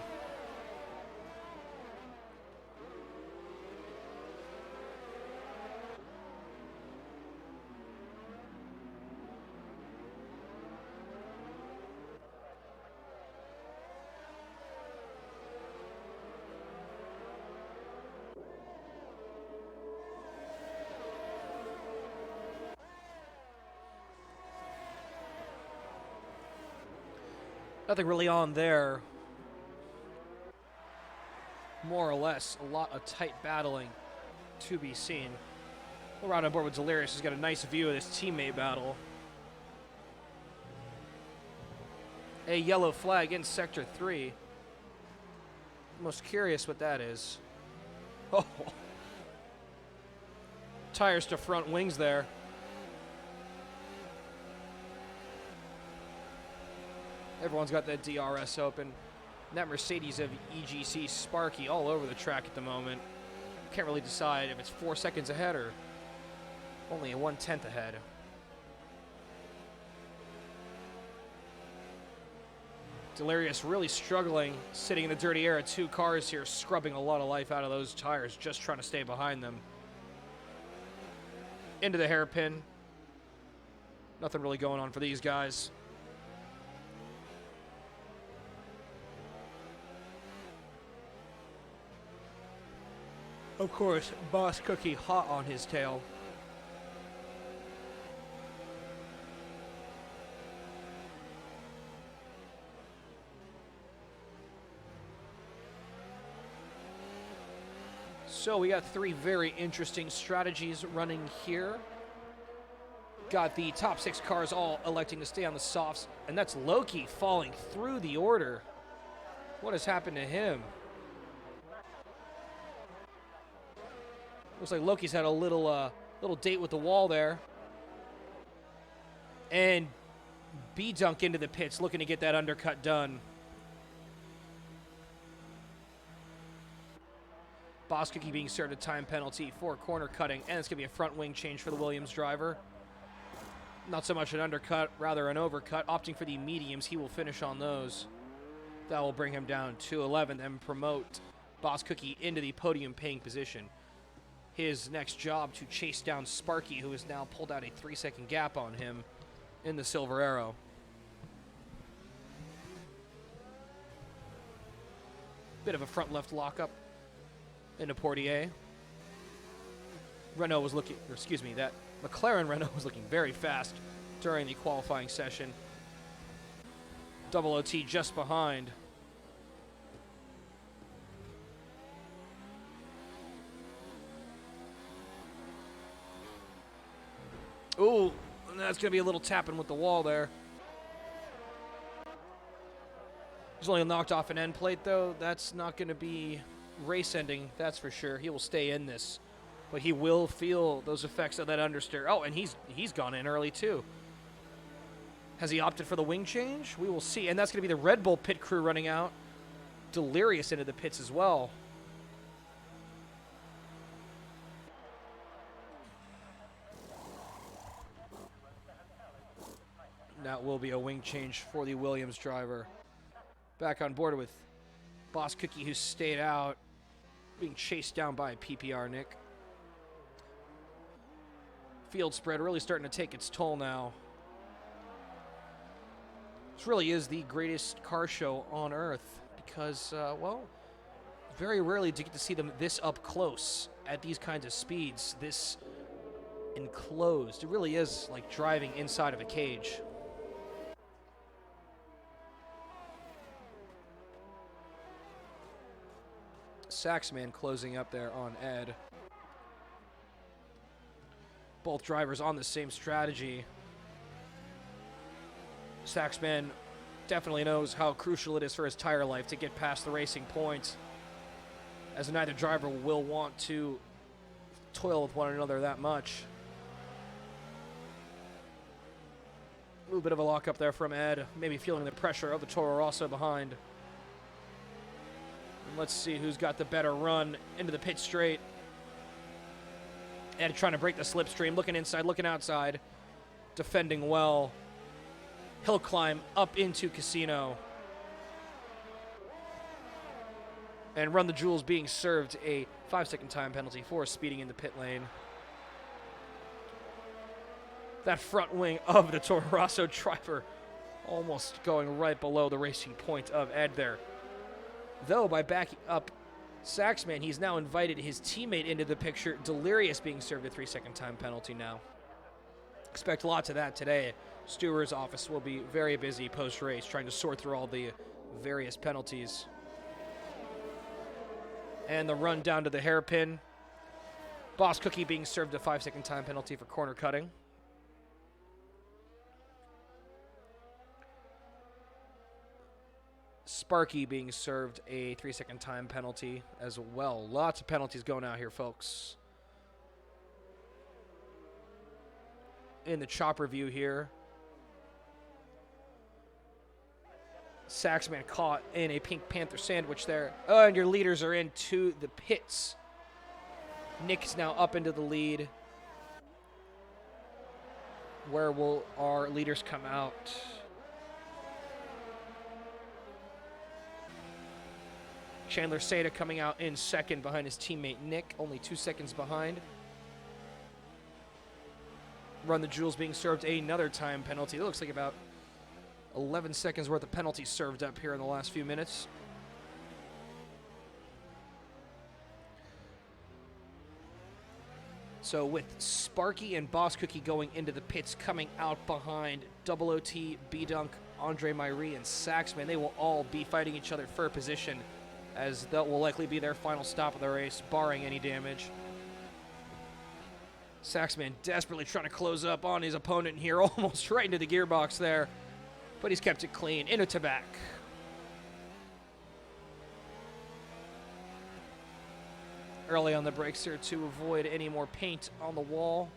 Nothing really on there. More or less, a lot of tight battling to be seen. We'll ride on board with Delirious. He's got a nice view of this teammate battle. A yellow flag in Sector 3. Most curious what that is. Oh. Tires to front wings there. Everyone's got that DRS open. And that Mercedes of EGC Sparky all over the track at the moment. Can't really decide if it's 4 seconds ahead or only a 1/10 ahead. Delirious really struggling, sitting in the dirty air of 2 cars here, scrubbing a lot of life out of those tires, just trying to stay behind them. Into the hairpin. Nothing really going on for these guys. Of course, Boss Cookie hot on his tail. So we got 3 very interesting strategies running here. Got the top 6 cars all electing to stay on the softs, and that's Loki falling through the order. What has happened to him? Looks like Loki's had a little date with the wall there. And B-dunk into the pits, looking to get that undercut done. Boss Cookie being served a time penalty for corner cutting, and it's going to be a front wing change for the Williams driver. Not so much an undercut, rather an overcut. Opting for the mediums, he will finish on those. That will bring him down to 11th and promote Boss Cookie into the podium paying position. His next job to chase down Sparky, who has now pulled out a 3-second gap on him in the Silver Arrow. Bit of a front left lockup into Portier. Renault was looking, or excuse me, that McLaren Renault was looking very fast during the qualifying session. Double OT just behind. Ooh, that's going to be a little tapping with the wall there. He's only knocked off an end plate, though. That's not going to be race ending, that's for sure. He will stay in this, but he will feel those effects of that understeer. Oh, and he's gone in early, too. Has he opted for the wing change? We will see. And that's going to be the Red Bull pit crew running out. Delirious into the pits as well. That will be a wing change for the Williams driver. Back on board with Boss Cookie, who stayed out, being chased down by PPR Nick. Field spread really starting to take its toll now. This really is the greatest car show on Earth because, well, very rarely do you get to see them this up close at these kinds of speeds, this enclosed. It really is like driving inside of a cage. Saxman closing up there on Ed. Both drivers on the same strategy. Saxman definitely knows how crucial it is for his tire life to get past the racing points. as neither driver will want to toil with one another that much. A little bit of a lockup there from Ed, maybe feeling the pressure of the Toro Rosso behind. And let's see who's got the better run into the pit straight. Ed trying to break the slipstream, looking inside, looking outside, defending well. He'll climb up into Casino. And Run the Jewels being served a 5-second time penalty for speeding in the pit lane. That front wing of the Toro Rosso driver almost going right below the racing point of Ed there. Though by backing up Saxman, he's now invited his teammate into the picture. Delirious being served a 3-second time penalty now. Expect lots of that today. Stewart's office will be very busy post-race trying to sort through all the various penalties. And the run down to the hairpin. Boss Cookie being served a 5-second time penalty for corner cutting. Sparky being served a 3-second time penalty as well. Lots of penalties going out here, folks. In the chopper view here, Saxman caught in a Pink Panther sandwich there. Oh, and your leaders are into the pits. Nick's now up into the lead. Where will our leaders come out? Chandler Seda coming out in second behind his teammate Nick, only 2 seconds behind. Run the Jewels being served another time penalty. It looks like about 11 seconds worth of penalties served up here in the last few minutes. So with Sparky and Boss Cookie going into the pits, coming out behind Double OT, B-Dunk, Andre Myrie, and Saxman, they will all be fighting each other for position, as that will likely be their final stop of the race, barring any damage. Saxman desperately trying to close up on his opponent here, almost right into the gearbox there, but he's kept it clean. Into Tabac. Early on the brakes here to avoid any more paint on the wall.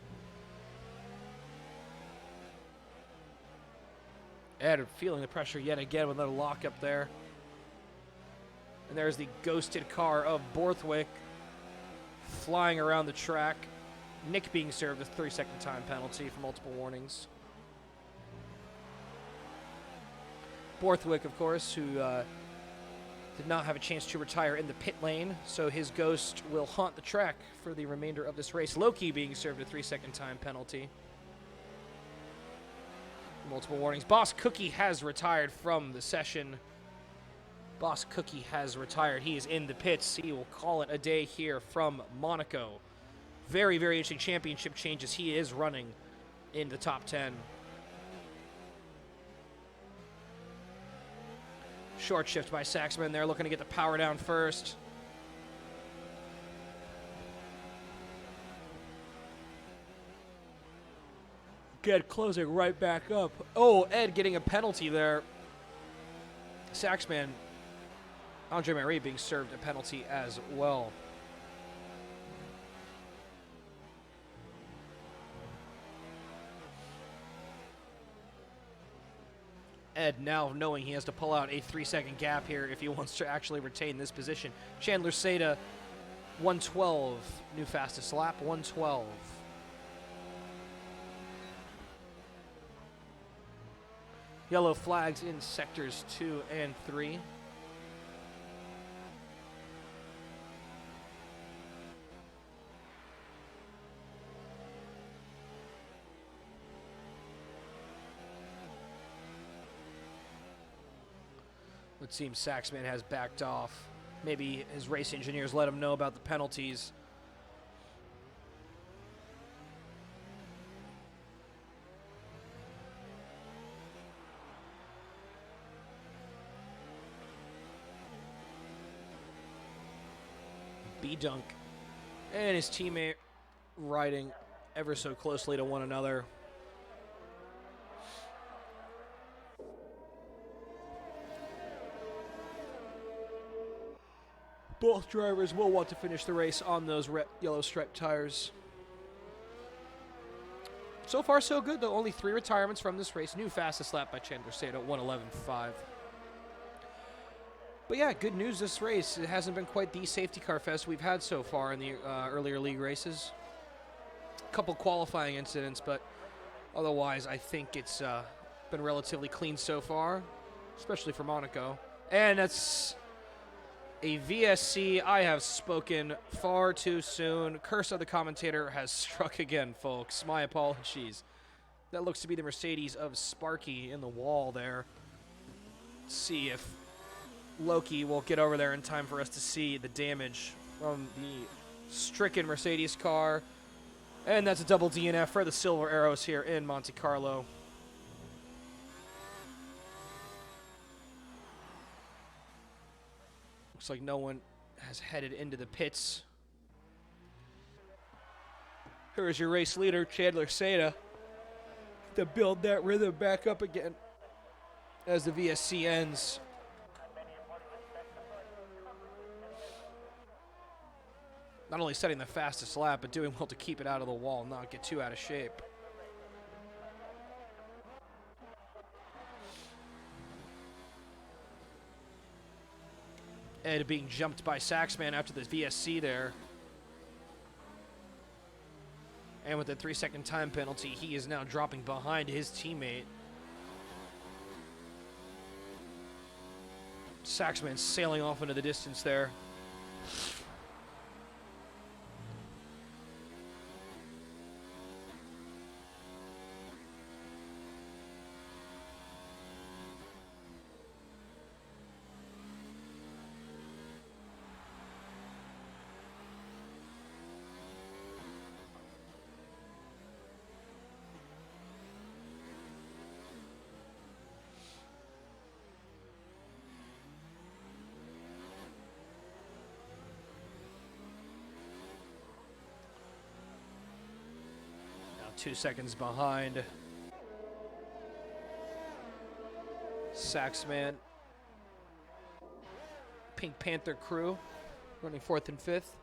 Ed feeling the pressure yet again with another lockup there. And there's the ghosted car of Borthwick flying around the track. Nick being served a 3-second time penalty for multiple warnings. Borthwick, of course, who did not have a chance to retire in the pit lane, so his ghost will haunt the track for the remainder of this race. Loki being served a 3-second time penalty. Multiple warnings. Boss Cookie has retired from the session. Boss Cookie has retired. He is in the pits. He will call it a day here from Monaco. Very, very interesting championship changes. He is running in the top 10. Short shift by Saxman there, looking to get the power down first. Good, closing right back up. Oh, Ed getting a penalty there. Saxman, Andre Marie being served a penalty as well. Ed now knowing he has to pull out a 3-second gap here if he wants to actually retain this position. Chandler Seda, 112, new fastest lap, 112. Yellow flags in sectors 2 and 3. It seems Saxman has backed off. Maybe his race engineers let him know about the penalties. B-Dunk and his teammate riding ever so closely to one another. Both drivers will want to finish the race on those yellow striped tires. So far, so good, though. Only 3 retirements from this race. New fastest lap by Chandler Sato, 1:11.5. But yeah, good news this race. It hasn't been quite the safety car fest we've had so far in the earlier league races. A couple qualifying incidents, but otherwise, I think it's been relatively clean so far, especially for Monaco. And that's a VSC. I have spoken far too soon. Curse of the commentator has struck again, folks. My apologies. That looks to be the Mercedes of Sparky in the wall there. Let's see if Loki will get over there in time for us to see the damage from the stricken Mercedes car. And that's a double DNF for the Silver Arrows here in Monte Carlo. Looks like no one has headed into the pits. Here's your race leader, Chandler Sato, to build that rhythm back up again as the VSC ends. Not only setting the fastest lap, but doing well to keep it out of the wall, not get too out of shape. Ed being jumped by Saxman after the VSC there. And with the 3-second time penalty, he is now dropping behind his teammate. Saxman sailing off into the distance there. Now 2 seconds behind Saxman. Pink Panther crew running 4th and 5th.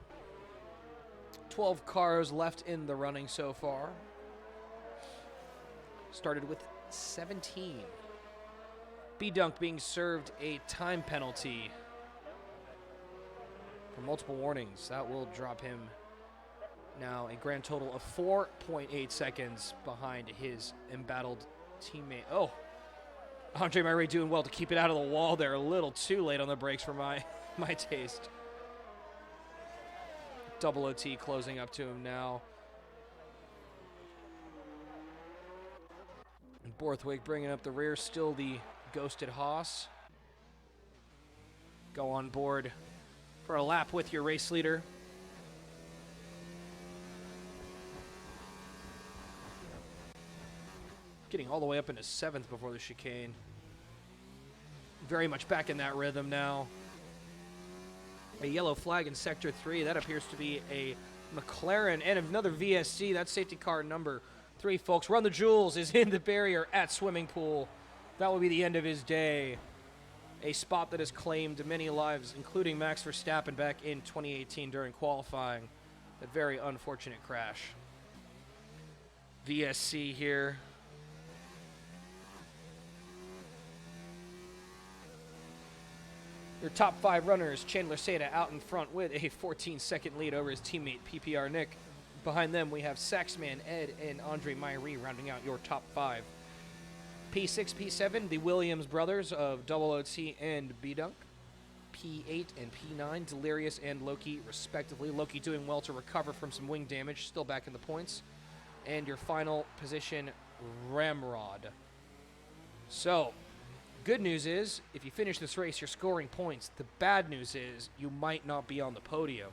12 cars left in the running so far. Started with 17. B-Dunk being served a time penalty for multiple warnings. That will drop him now a grand total of 4.8 seconds behind his embattled teammate. Oh, Andre Murray doing well to keep it out of the wall there. A little too late on the brakes for my taste. Double OT closing up to him now. And Borthwick bringing up the rear. Still the ghosted Haas. Go on board for a lap with your race leader. Getting all the way up into 7th before the chicane. Very much back in that rhythm now. A yellow flag in Sector 3. That appears to be a McLaren and another VSC. That's safety car number 3, folks. Run the Jewels is in the barrier at Swimming Pool. That will be the end of his day. A spot that has claimed many lives, including Max Verstappen back in 2018 during qualifying. A very unfortunate crash. VSC here. Your top 5 runners, Chandler Sato out in front with a 14-second lead over his teammate, PPR Nick. Behind them, we have Saxman, Ed, and Andre Myrie rounding out your top 5. P6, P7, the Williams brothers of Double OT and B-Dunk. P8 and P9, Delirious and Loki, respectively. Loki doing well to recover from some wing damage, still back in the points. And your final position, Ramrod. So, good news is, if you finish this race, you're scoring points. The bad news is, you might not be on the podium.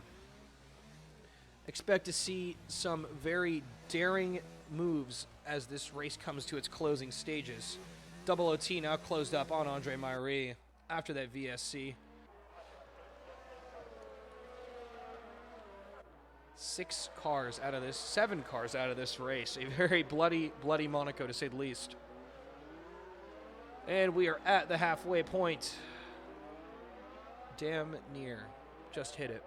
Expect to see some very daring moves as this race comes to its closing stages. Double OT now closed up on Andre Myrie after that VSC. 7 cars out of this race. A very bloody Monaco, to say the least. And we are at the halfway point. Damn near. just hit it.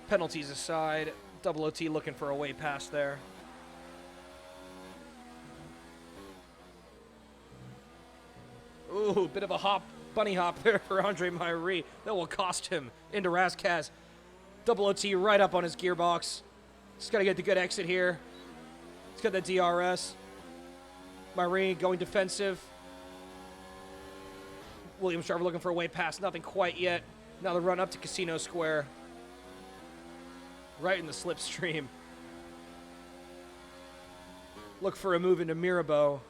Penalties aside, Double OT looking for a way past there. Ooh, bit of a hop, bunny hop there for Andre Myrie. That will cost him into Razkaz. Double OT right up on his gearbox. Just got to get the good exit here. He's got the DRS. Myrie going defensive. Williams driver looking for a way past. Nothing quite yet. Now the run up to Casino Square. Right in the slipstream. Look for a move into Mirabeau.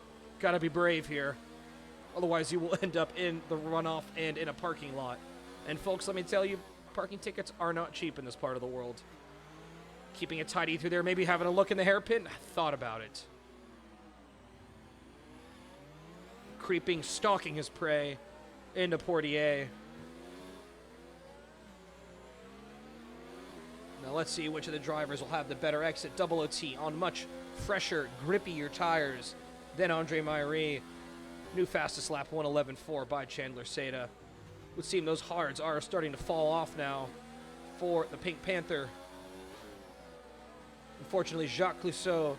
Gotta be brave here. Otherwise, you will end up in the runoff and in a parking lot. And folks, let me tell you, parking tickets are not cheap in this part of the world. Keeping it tidy through there, maybe having a look in the hairpin. I thought about it. Creeping, stalking his prey into Portier. Now let's see which of the drivers will have the better exit. Double OT on much fresher, grippier tires than Andre Myrie. New fastest lap, 1:11.4 by Chandler Seda. Would seem those hards are starting to fall off now for the Pink Panther. Unfortunately, Jacques Clouseau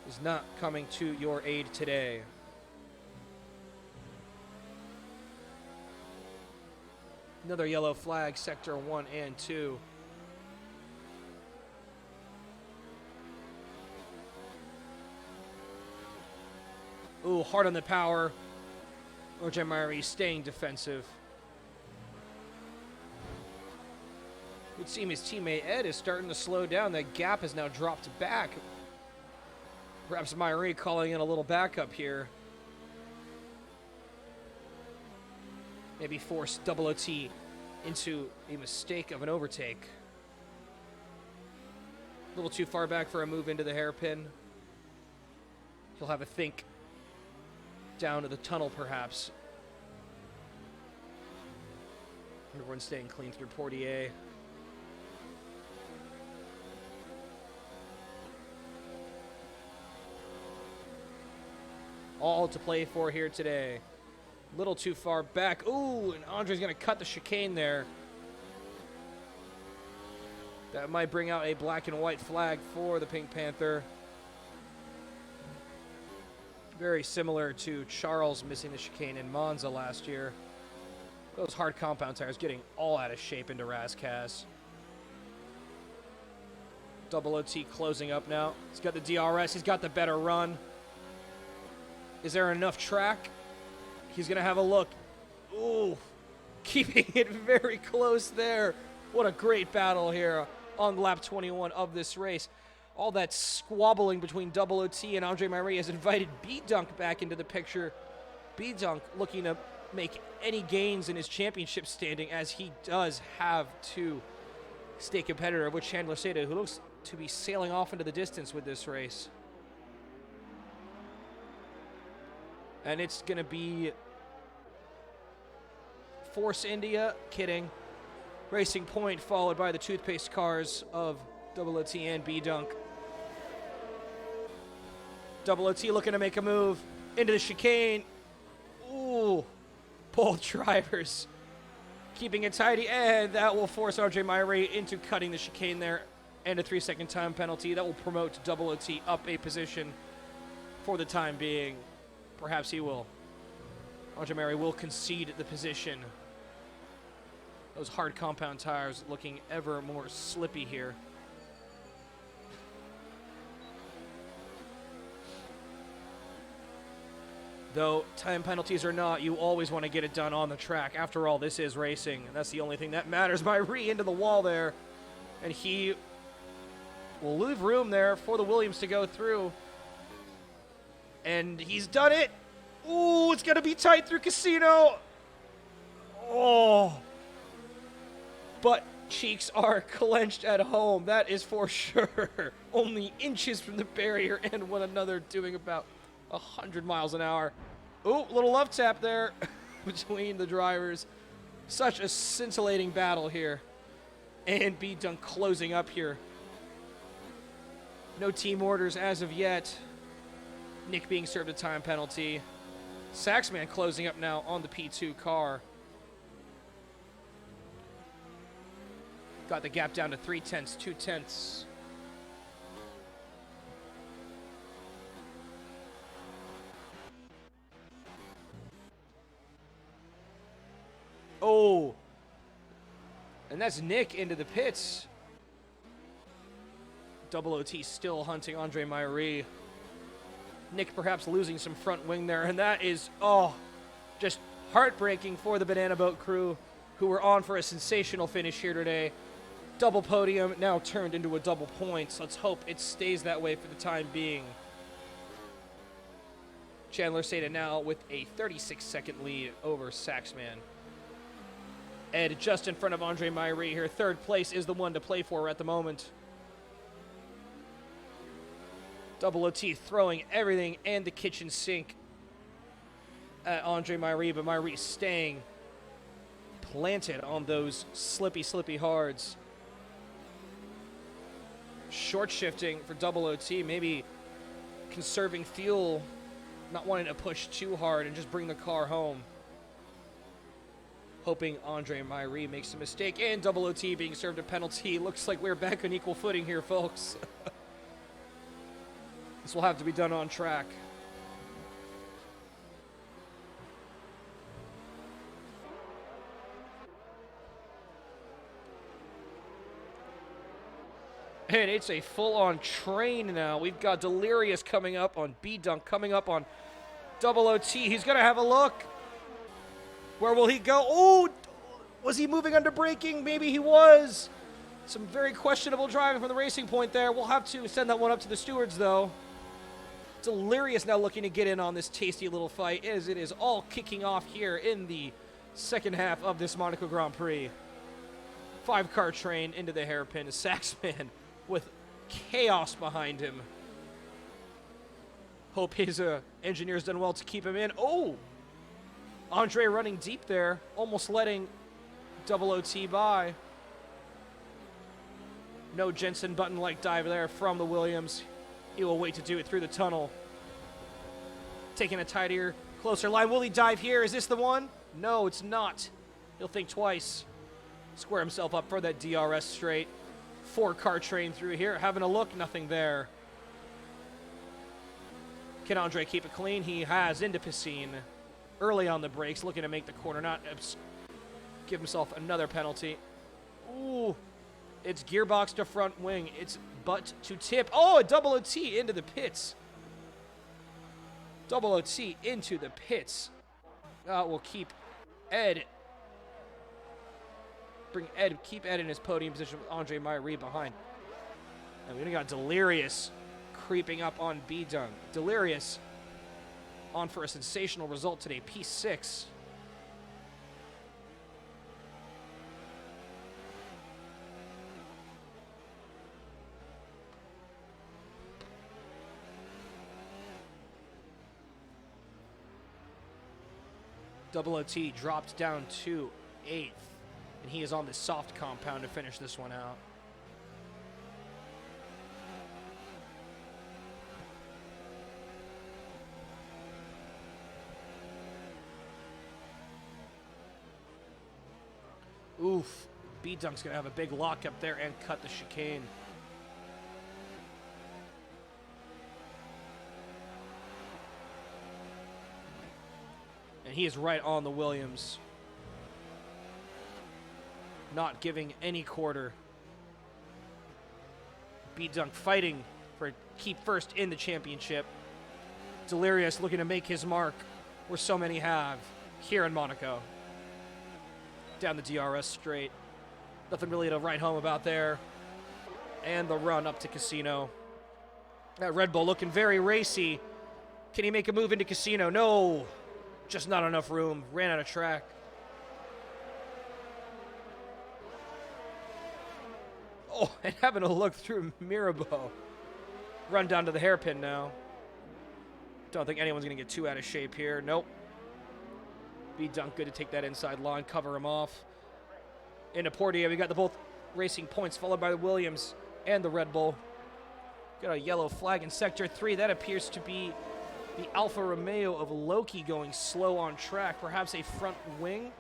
is not coming to your aid today. Another yellow flag, sector 1 and 2. Ooh, hard on the power. Andre Myrie staying defensive. Would seem his teammate Ed is starting to slow down. That gap has now dropped back. Perhaps Myrie calling in a little backup here. Maybe force Double OT into a mistake of an overtake. A little too far back for a move into the hairpin. He'll have a think. Down to the tunnel, perhaps. Everyone's staying clean through Portier. All to play for here today. Little too far back. Ooh, and Andre's going to cut the chicane there. That might bring out a black and white flag for the Pink Panther. Very similar to Charles missing the chicane in Monza last year. Those hard compound tires getting all out of shape into Razkaz. Double OT closing up now. He's got the DRS. He's got the better run. Is there enough track? He's going to have a look. Ooh, keeping it very close there. What a great battle here on lap 21 of this race. All that squabbling between Double OT and Andre Myrie has invited B-Dunk back into the picture. B-Dunk looking to make any gains in his championship standing, as he does have to stay competitive with Chandler Seda, who looks to be sailing off into the distance with this race. And it's going to be Force India, kidding. Racing Point followed by the toothpaste cars of Double OT and B-Dunk. Double OT looking to make a move into the chicane. Ooh, both drivers keeping it tidy, and that will force Andre Myrie into cutting the chicane there, and a 3-second time penalty. That will promote Double OT up a position for the time being. Perhaps he will. Andre Myrie will concede the position. Those hard compound tires looking ever more slippy here. Though time penalties or not, you always want to get it done on the track. After all, this is racing, and that's the only thing that matters. Myrie into the wall there, and he will leave room there for the Williams to go through. And he's done it. Ooh, it's going to be tight through Casino. Oh. But cheeks are clenched at home. That is for sure. Only inches from the barrier and one another doing about 100 miles an hour. Ooh, little love tap there. between the drivers. Such a scintillating battle here. And B Dunk closing up here. No team orders as of yet. Nick being served a time penalty. Saxman closing up now on the P2 car. Got the gap down to 3/10, 2/10. Oh. And that's Nick into the pits. Double OT still hunting Andre Myrie. Nick perhaps losing some front wing there, and that is, just heartbreaking for the Banana Boat crew, who were on for a sensational finish here today. Double podium now turned into a double points. Let's hope it stays that way for the time being. Chandler Seda now with a 36-second lead over Saxman. Ed just in front of Andre Myrie here. Third place is the one to play for at the moment. Double OT throwing everything and the kitchen sink at Andre Myrie, but Myrie staying planted on those slippy hards. Short shifting for double OT, maybe conserving fuel, not wanting to push too hard and just bring the car home. Hoping Andre Myrie makes a mistake, and double OT being served a penalty. Looks like we're back on equal footing here, folks. This will have to be done on track. And it's a full-on train now. We've got Delirious coming up on B-Dunk, coming up on double OT. He's going to have a look. Where will he go? Oh, was he moving under braking? Maybe he was. Some very questionable driving from the racing point there. We'll have to send that one up to the stewards, though. Delirious now looking to get in on this tasty little fight as it is all kicking off here in the second half of this Monaco Grand Prix. 5-car train into the hairpin. Saxman with chaos behind him. Hope his engineer's done well to keep him in. Oh! Andre running deep there, almost letting double OT by. No Jensen Button-like dive there from the Williams. He will wait to do it through the tunnel. Taking a tighter, closer line. Will he dive here? Is this the one? No, it's not. He'll think twice. Square himself up for that DRS straight. 4-car train through here. Having a look, nothing there. Can Andre keep it clean? He has into Piscine. Early on the brakes, looking to make the corner, not give himself another penalty. Ooh. It's gearbox to front wing. It's butt to tip. Oh, a double OT into the pits. Double OT into the pits. We'll keep Ed. Keep Ed in his podium position with Andre Myrie behind. And we got Delirious creeping up on B-Dunk. Delirious on for a sensational result today, P6. Double OT dropped down to 8th, and he is on the soft compound to finish this one out. Oof. B-Dunk's going to have a big lock up there and cut the chicane. And he is right on the Williams. Not giving any quarter. B-Dunk fighting for keep first in the championship. Delirious looking to make his mark where so many have here in Monaco. Down the DRS straight. Nothing really to write home about there. And the run up to Casino. That Red Bull looking very racy. Can he make a move into Casino? No. Just not enough room. Ran out of track. Oh, and having a look through Mirabeau. Run down to the hairpin now. Don't think anyone's going to get too out of shape here. Nope. B-Dunk good to take that inside line, cover him off. Into Portier, we got the both racing points, followed by the Williams and the Red Bull. Got a yellow flag in Sector 3. That appears to be the Alfa Romeo of Loki going slow on track, perhaps a front wing.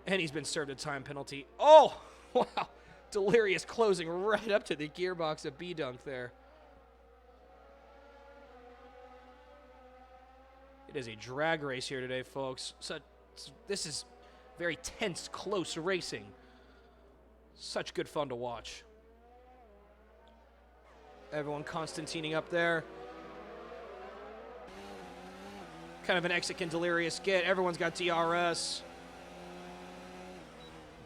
And he's been served a time penalty. Oh, wow. Delirious closing right up to the gearbox of B-Dunk there. It is a drag race here today, folks. So this is very tense, close racing. Such good fun to watch. Everyone Constantining up there. Kind of an exit can Delirious get. Everyone's got DRS.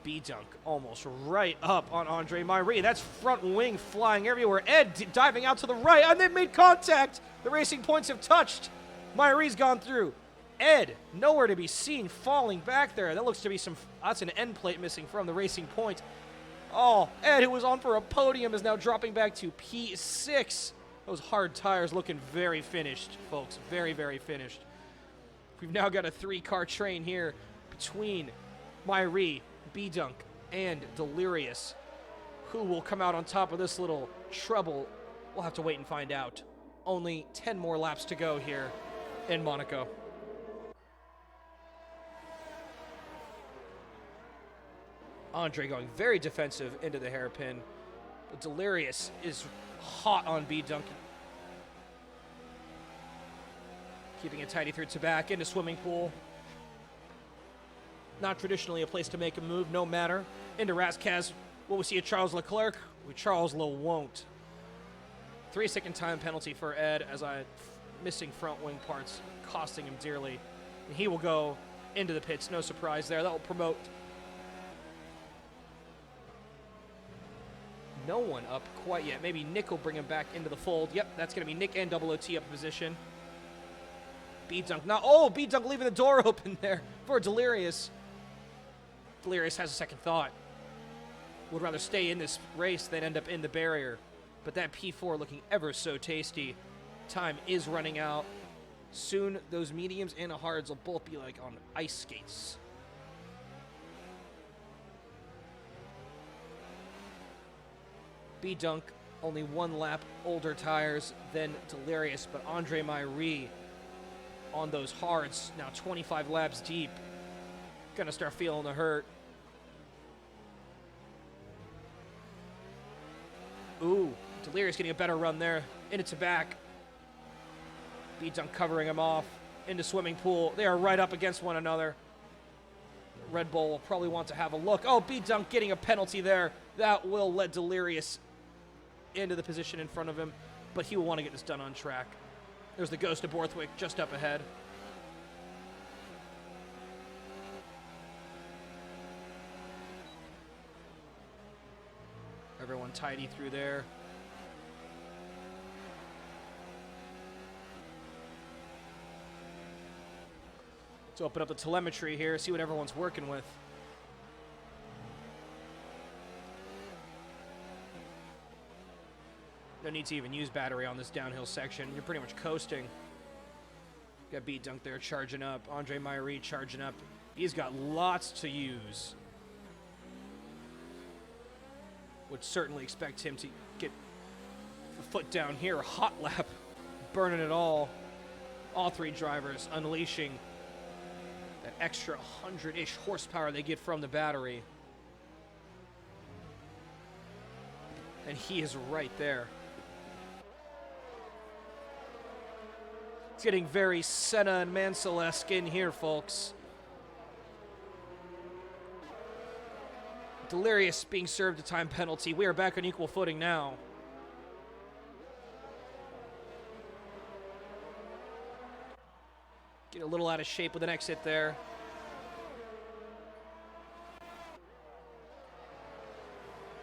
B-Dunk almost right up on Andre Myrie. That's front wing flying everywhere. Ed diving out to the right, and they've made contact. The racing points have touched. Myrie's gone through. Ed, nowhere to be seen, falling back there. That looks to be that's an end plate missing from the racing point. Oh, Ed, who was on for a podium, is now dropping back to P6. Those hard tires looking very finished, folks. Very, very finished. We've now got a three-car train here between Myrie, B-Dunk, and Delirious. Who will come out on top of this little trouble? We'll have to wait and find out. Only 10 more laps to go here in Monaco. Andre going very defensive into the hairpin. But Delirious is hot on B-Dunk. Keeping it tidy through Tabac into swimming pool. Not traditionally a place to make a move, no matter. Into Razkaz. Will we see a Charles Leclerc? Charles Lowe won't. 3-second time penalty for Ed as missing front wing parts, costing him dearly. And he will go into the pits. No surprise there. That will promote. No one up quite yet. Maybe Nick will bring him back into the fold. Yep, that's going to be Nick and Double OT up in position. B-Dunk. B-Dunk leaving the door open there for Delirious. Delirious has a second thought. Would rather stay in this race than end up in the barrier. But that P4 looking ever so tasty. Time is running out. Soon, those mediums and the hards will both be like on ice skates. B-Dunk, only one lap older tires than Delirious, but Andre Myrie on those hards, now 25 laps deep. Gonna start feeling the hurt. Ooh, Delirious getting a better run there. Into Tabac. B-Dunk covering him off. Into swimming pool. They are right up against one another. Red Bull will probably want to have a look. Oh, B-Dunk getting a penalty there. That will let Delirious into the position in front of him, but he will want to get this done on track. There's the Ghost of Borthwick just up ahead. Everyone tidy through there. Let's open up the telemetry here, see what everyone's working with. No need to even use battery on this downhill section. You're pretty much coasting. Got B-Dunk there charging up. Andre Myrie charging up. He's got lots to use. Would certainly expect him to get the foot down here. A hot lap. Burning it all. All three drivers unleashing that extra 100-ish horsepower they get from the battery. And he is right there. It's getting very Senna and Mansell-esque in here, folks. Delirious being served a time penalty. We are back on equal footing now. Get a little out of shape with an exit there.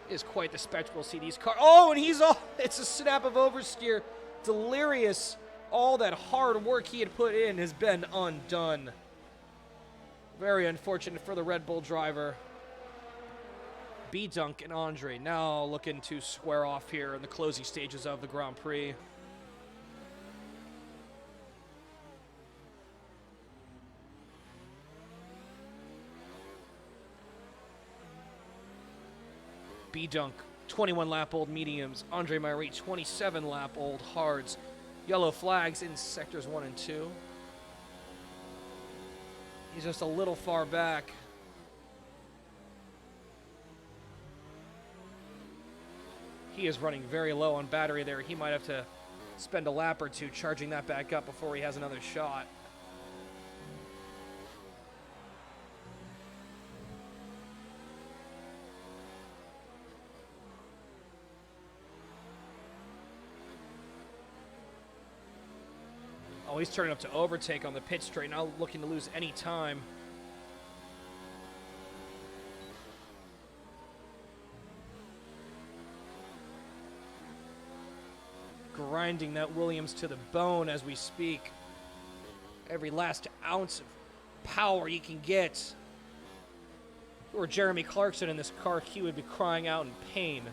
It is quite the spectacle to see these cars. Oh, and he's off. It's a snap of oversteer. Delirious. All that hard work he had put in has been undone. Very unfortunate for the Red Bull driver. B-Dunk and Andre now looking to square off here in the closing stages of the Grand Prix. B-Dunk, 21-lap-old mediums. Andre Marie, 27-lap-old hards. Yellow flags in sectors 1 and 2. He's just a little far back. He is running very low on battery there. He might have to spend a lap or two charging that back up before he has another shot. Oh, he's turning up to overtake on the pit straight, now looking to lose any time. Grinding that Williams to the bone as we speak. Every last ounce of power he can get. If it were Jeremy Clarkson in this car, he would be crying out in pain.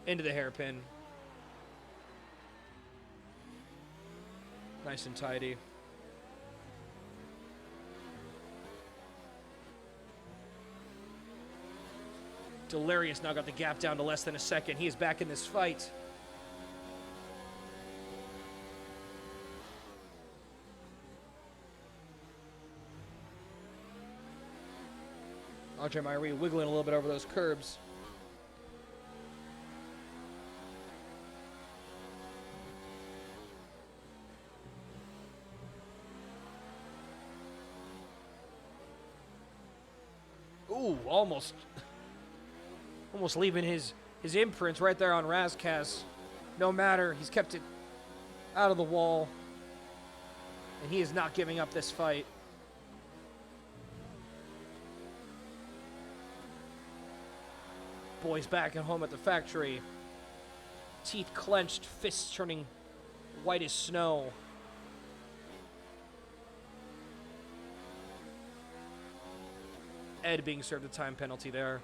Into the hairpin. Nice and tidy. Delirious now got the gap down to less than a second. He is back in this fight. Andre Marie wiggling a little bit over those curbs. Ooh, almost leaving his imprints right there on Razkaz. No matter, he's kept it out of the wall. And he is not giving up this fight. Boys back at home at the factory. Teeth clenched, fists turning white as snow. Ed being served a time penalty there.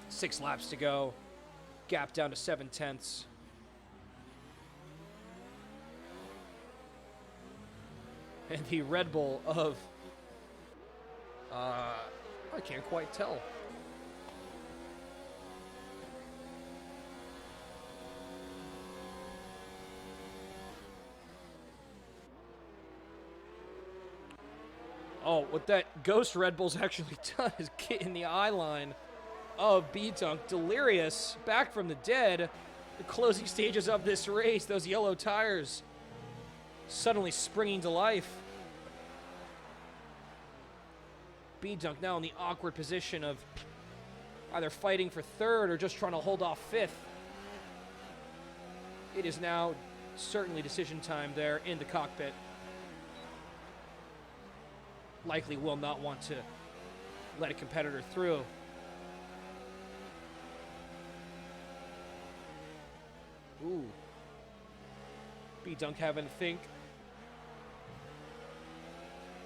6 laps to go. Gap down to 7/10. And the Red Bull of... I can't quite tell. Oh, what that Ghost Red Bull's actually done is get in the eye line of B-Dunk. Delirious, back from the dead. The closing stages of this race, those yellow tires suddenly springing to life. B-Dunk now in the awkward position of either fighting for third or just trying to hold off fifth. It is now certainly decision time there in the cockpit. Likely will not want to let a competitor through. Ooh. B-Dunk having to think.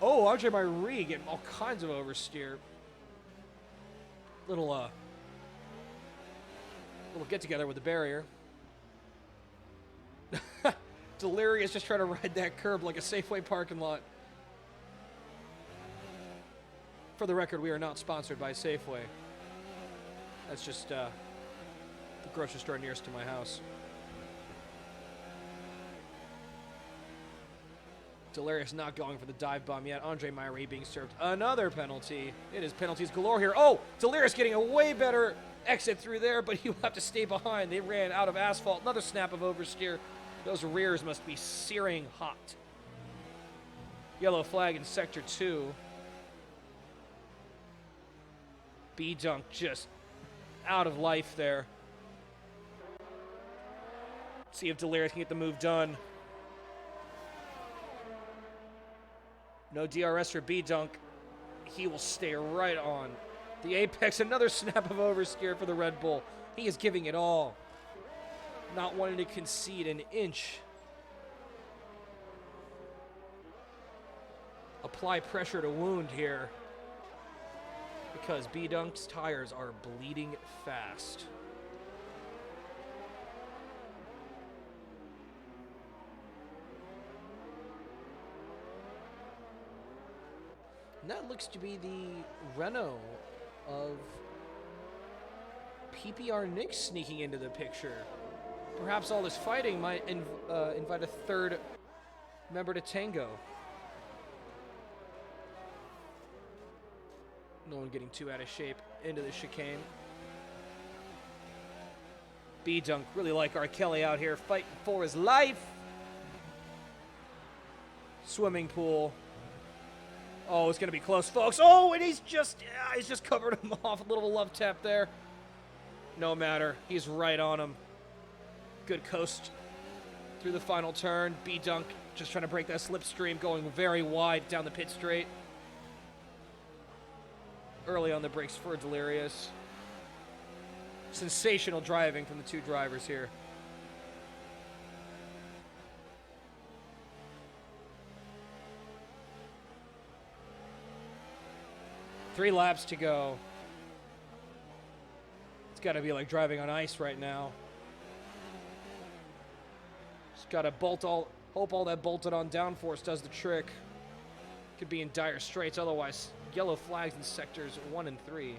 Oh, Andre Marie getting all kinds of oversteer. Little get together with the barrier. Delirious just trying to ride that curb like a Safeway parking lot. For the record, we are not sponsored by Safeway. That's just the grocery store nearest to my house. Delirious not going for the dive bomb yet. Andre Marie being served another penalty. It is penalties galore here. Oh, Delirious getting a way better exit through there, but he will have to stay behind. They ran out of asphalt. Another snap of oversteer. Those rears must be searing hot. Yellow flag in sector 2. B-Dunk just out of life there. See if Delirious can get the move done. No DRS for B-Dunk. He will stay right on the apex. Another snap of oversteer for the Red Bull. He is giving it all. Not wanting to concede an inch. Apply pressure to wound here. Because B-Dunk's tires are bleeding fast. And that looks to be the Renault of PPR Nick sneaking into the picture. Perhaps all this fighting might invite a third member to tango. No one getting too out of shape into the chicane. B-Dunk really like R. Kelly out here fighting for his life. Swimming pool. Oh, it's going to be close, folks. Oh, and he's just covered him off. A little love tap there. No matter. He's right on him. Good coast through the final turn. B-Dunk just trying to break that slipstream, going very wide down the pit straight. Early on the brakes for Delirious. Sensational driving from the two drivers here. Three laps to go. It's got to be like driving on ice right now. Just got to hope all that bolted on downforce does the trick. Could be in dire straits otherwise. Yellow flags in sectors 1 and 3.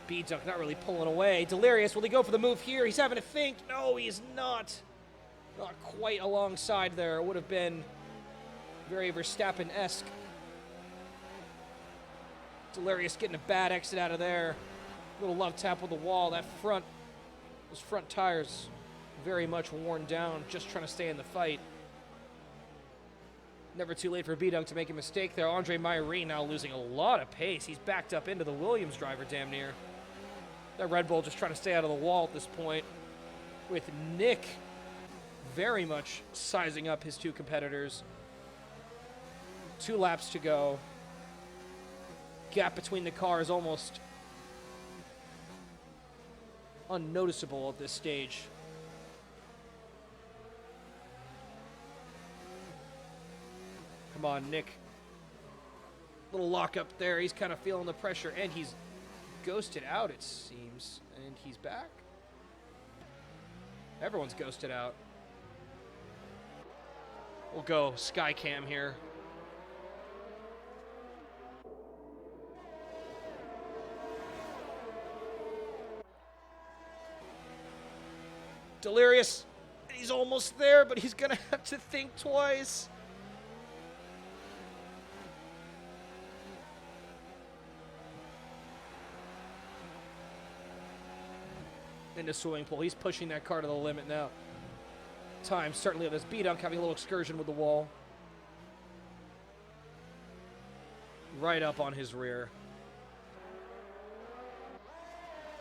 B-Dunk not really pulling away. Delirious, will he go for the move here? He's having to think. No, he is not. Not quite alongside there. It would have been very Verstappen-esque. Delirious getting a bad exit out of there. Little love tap with the wall. Those front tires very much worn down, just trying to stay in the fight. Never too late for B-Dunk to make a mistake there. Andre Myrie now losing a lot of pace. He's backed up into the Williams driver damn near. That Red Bull just trying to stay out of the wall at this point, with Nick very much sizing up his two competitors. 2 laps to go. Gap between the cars almost unnoticeable at this stage. Come on, Nick. Little lock up there. He's kind of feeling the pressure, and he's ghosted out, it seems. And he's back. Everyone's ghosted out. We'll go Skycam here. Delirious. He's almost there, but he's going to have to think twice. Into swimming pool. He's pushing that car to the limit now. Time certainly of this B-Dunk having a little excursion with the wall. Right up on his rear.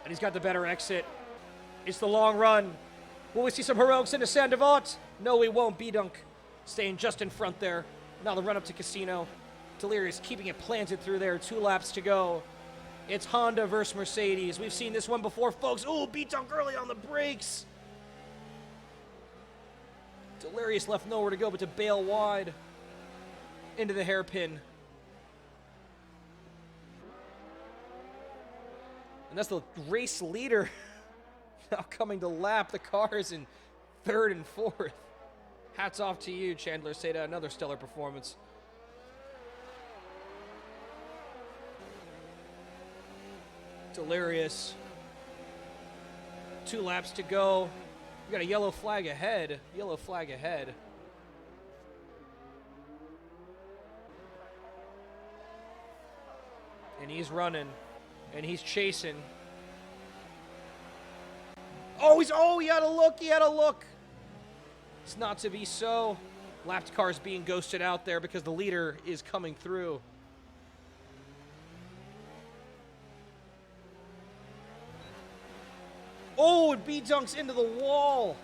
And he's got the better exit. It's the long run. Will we see some heroics into Saint-Devant? No, we won't. B-Dunk staying just in front there. Now the run up to Casino. Delirious keeping it planted through there. 2 laps to go. It's Honda versus Mercedes. We've seen this one before, folks. Oh, B-Dunk early on the brakes. Delirious left nowhere to go but to bail wide into the hairpin. And that's the race leader now coming to lap the cars in 3rd and 4th. Hats off to you, Chandler Seda. Another stellar performance. Delirious. 2 laps to go. We got a yellow flag ahead. Yellow flag ahead. And he's running. And he's chasing. Oh, he had a look. He had a look. It's not to be so. Lapped cars being ghosted out there because the leader is coming through. Oh, and B-Dunk's into the wall.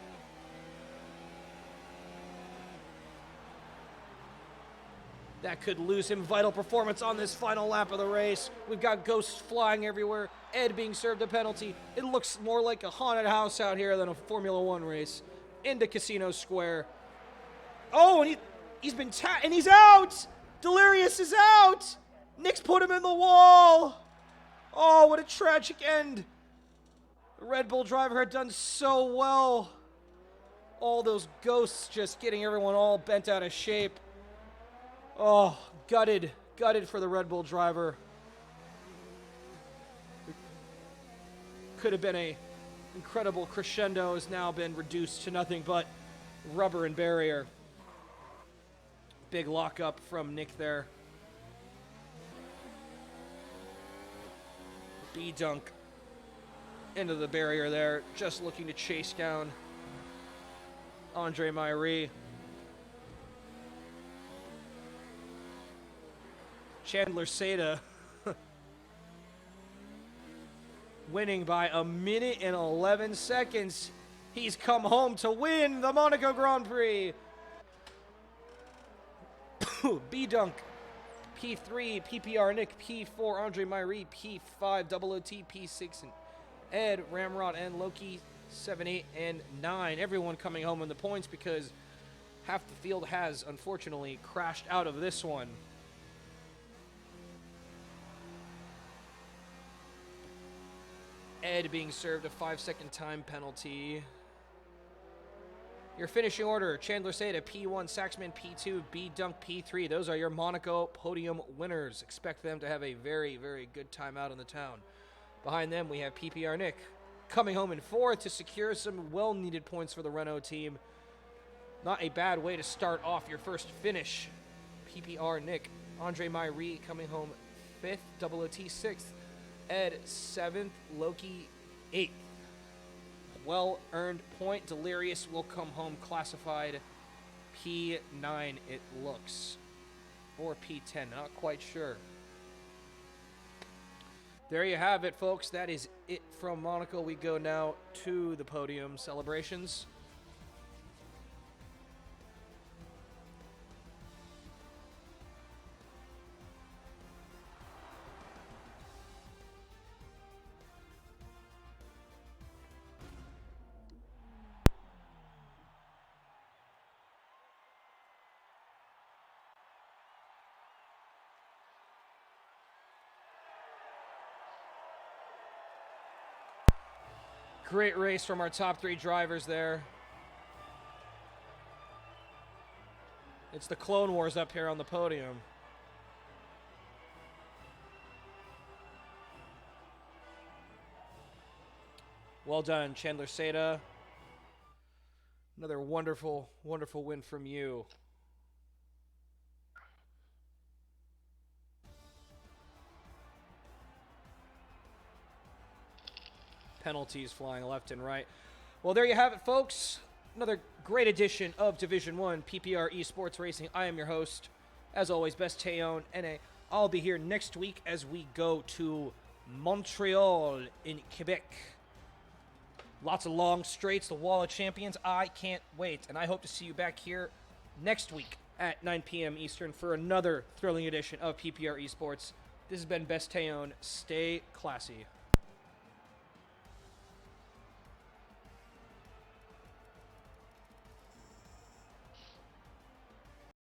That could lose him vital performance on this final lap of the race. We've got ghosts flying everywhere. Ed being served a penalty. It looks more like a haunted house out here than a Formula One race. Into Casino Square. Oh, and he's been and he's out! Delirious is out! Nick's put him in the wall! Oh, what a tragic end. The Red Bull driver had done so well. All those ghosts just getting everyone all bent out of shape. Oh, gutted for the Red Bull driver. Could have been a incredible crescendo, has now been reduced to nothing but rubber and barrier. Big lockup from Nick there. B-dunk into the barrier there, just looking to chase down Andre Myrie. Chandler Seda winning by 1:11. He's come home to win the Monaco Grand Prix. B-dunk, P3, PPR Nick, P4, Andre Myrie, P5, OOT, P6, and Ed, Ramrod, and Loki, 7, 8, and 9. Everyone coming home in the points because half the field has, unfortunately, crashed out of this one. Ed being served a 5-second time penalty. Your finishing order: Chandler Seda, P1, Saxman, P2, B-Dunk, P3. Those are your Monaco podium winners. Expect them to have a very, very good time out in the town. Behind them, we have PPR Nick coming home in 4th to secure some well-needed points for the Renault team. Not a bad way to start off your first finish. PPR Nick. Andre Myrie coming home 5th, OOT 6th. Ed 7th, Loki 8th. Well-earned point. Delirious will come home classified P9, it looks. Or P10, not quite sure. There you have it, folks. That is it from Monaco. We go now to the podium celebrations. Great race from our top 3 drivers there. It's the Clone Wars up here on the podium. Well done, Chandler Seda. Another wonderful, wonderful win from you. Penalties flying left and right. Well, there you have it, folks. Another great edition of Division 1 PPR Esports Racing. I am your host, as always, Best Teon NA. I'll be here next week as we go to Montreal in Quebec. Lots of long straights, the Wall of Champions. I can't wait, and I hope to see you back here next week at 9 p.m. Eastern for another thrilling edition of PPR Esports. This has been Best Teon. Stay classy.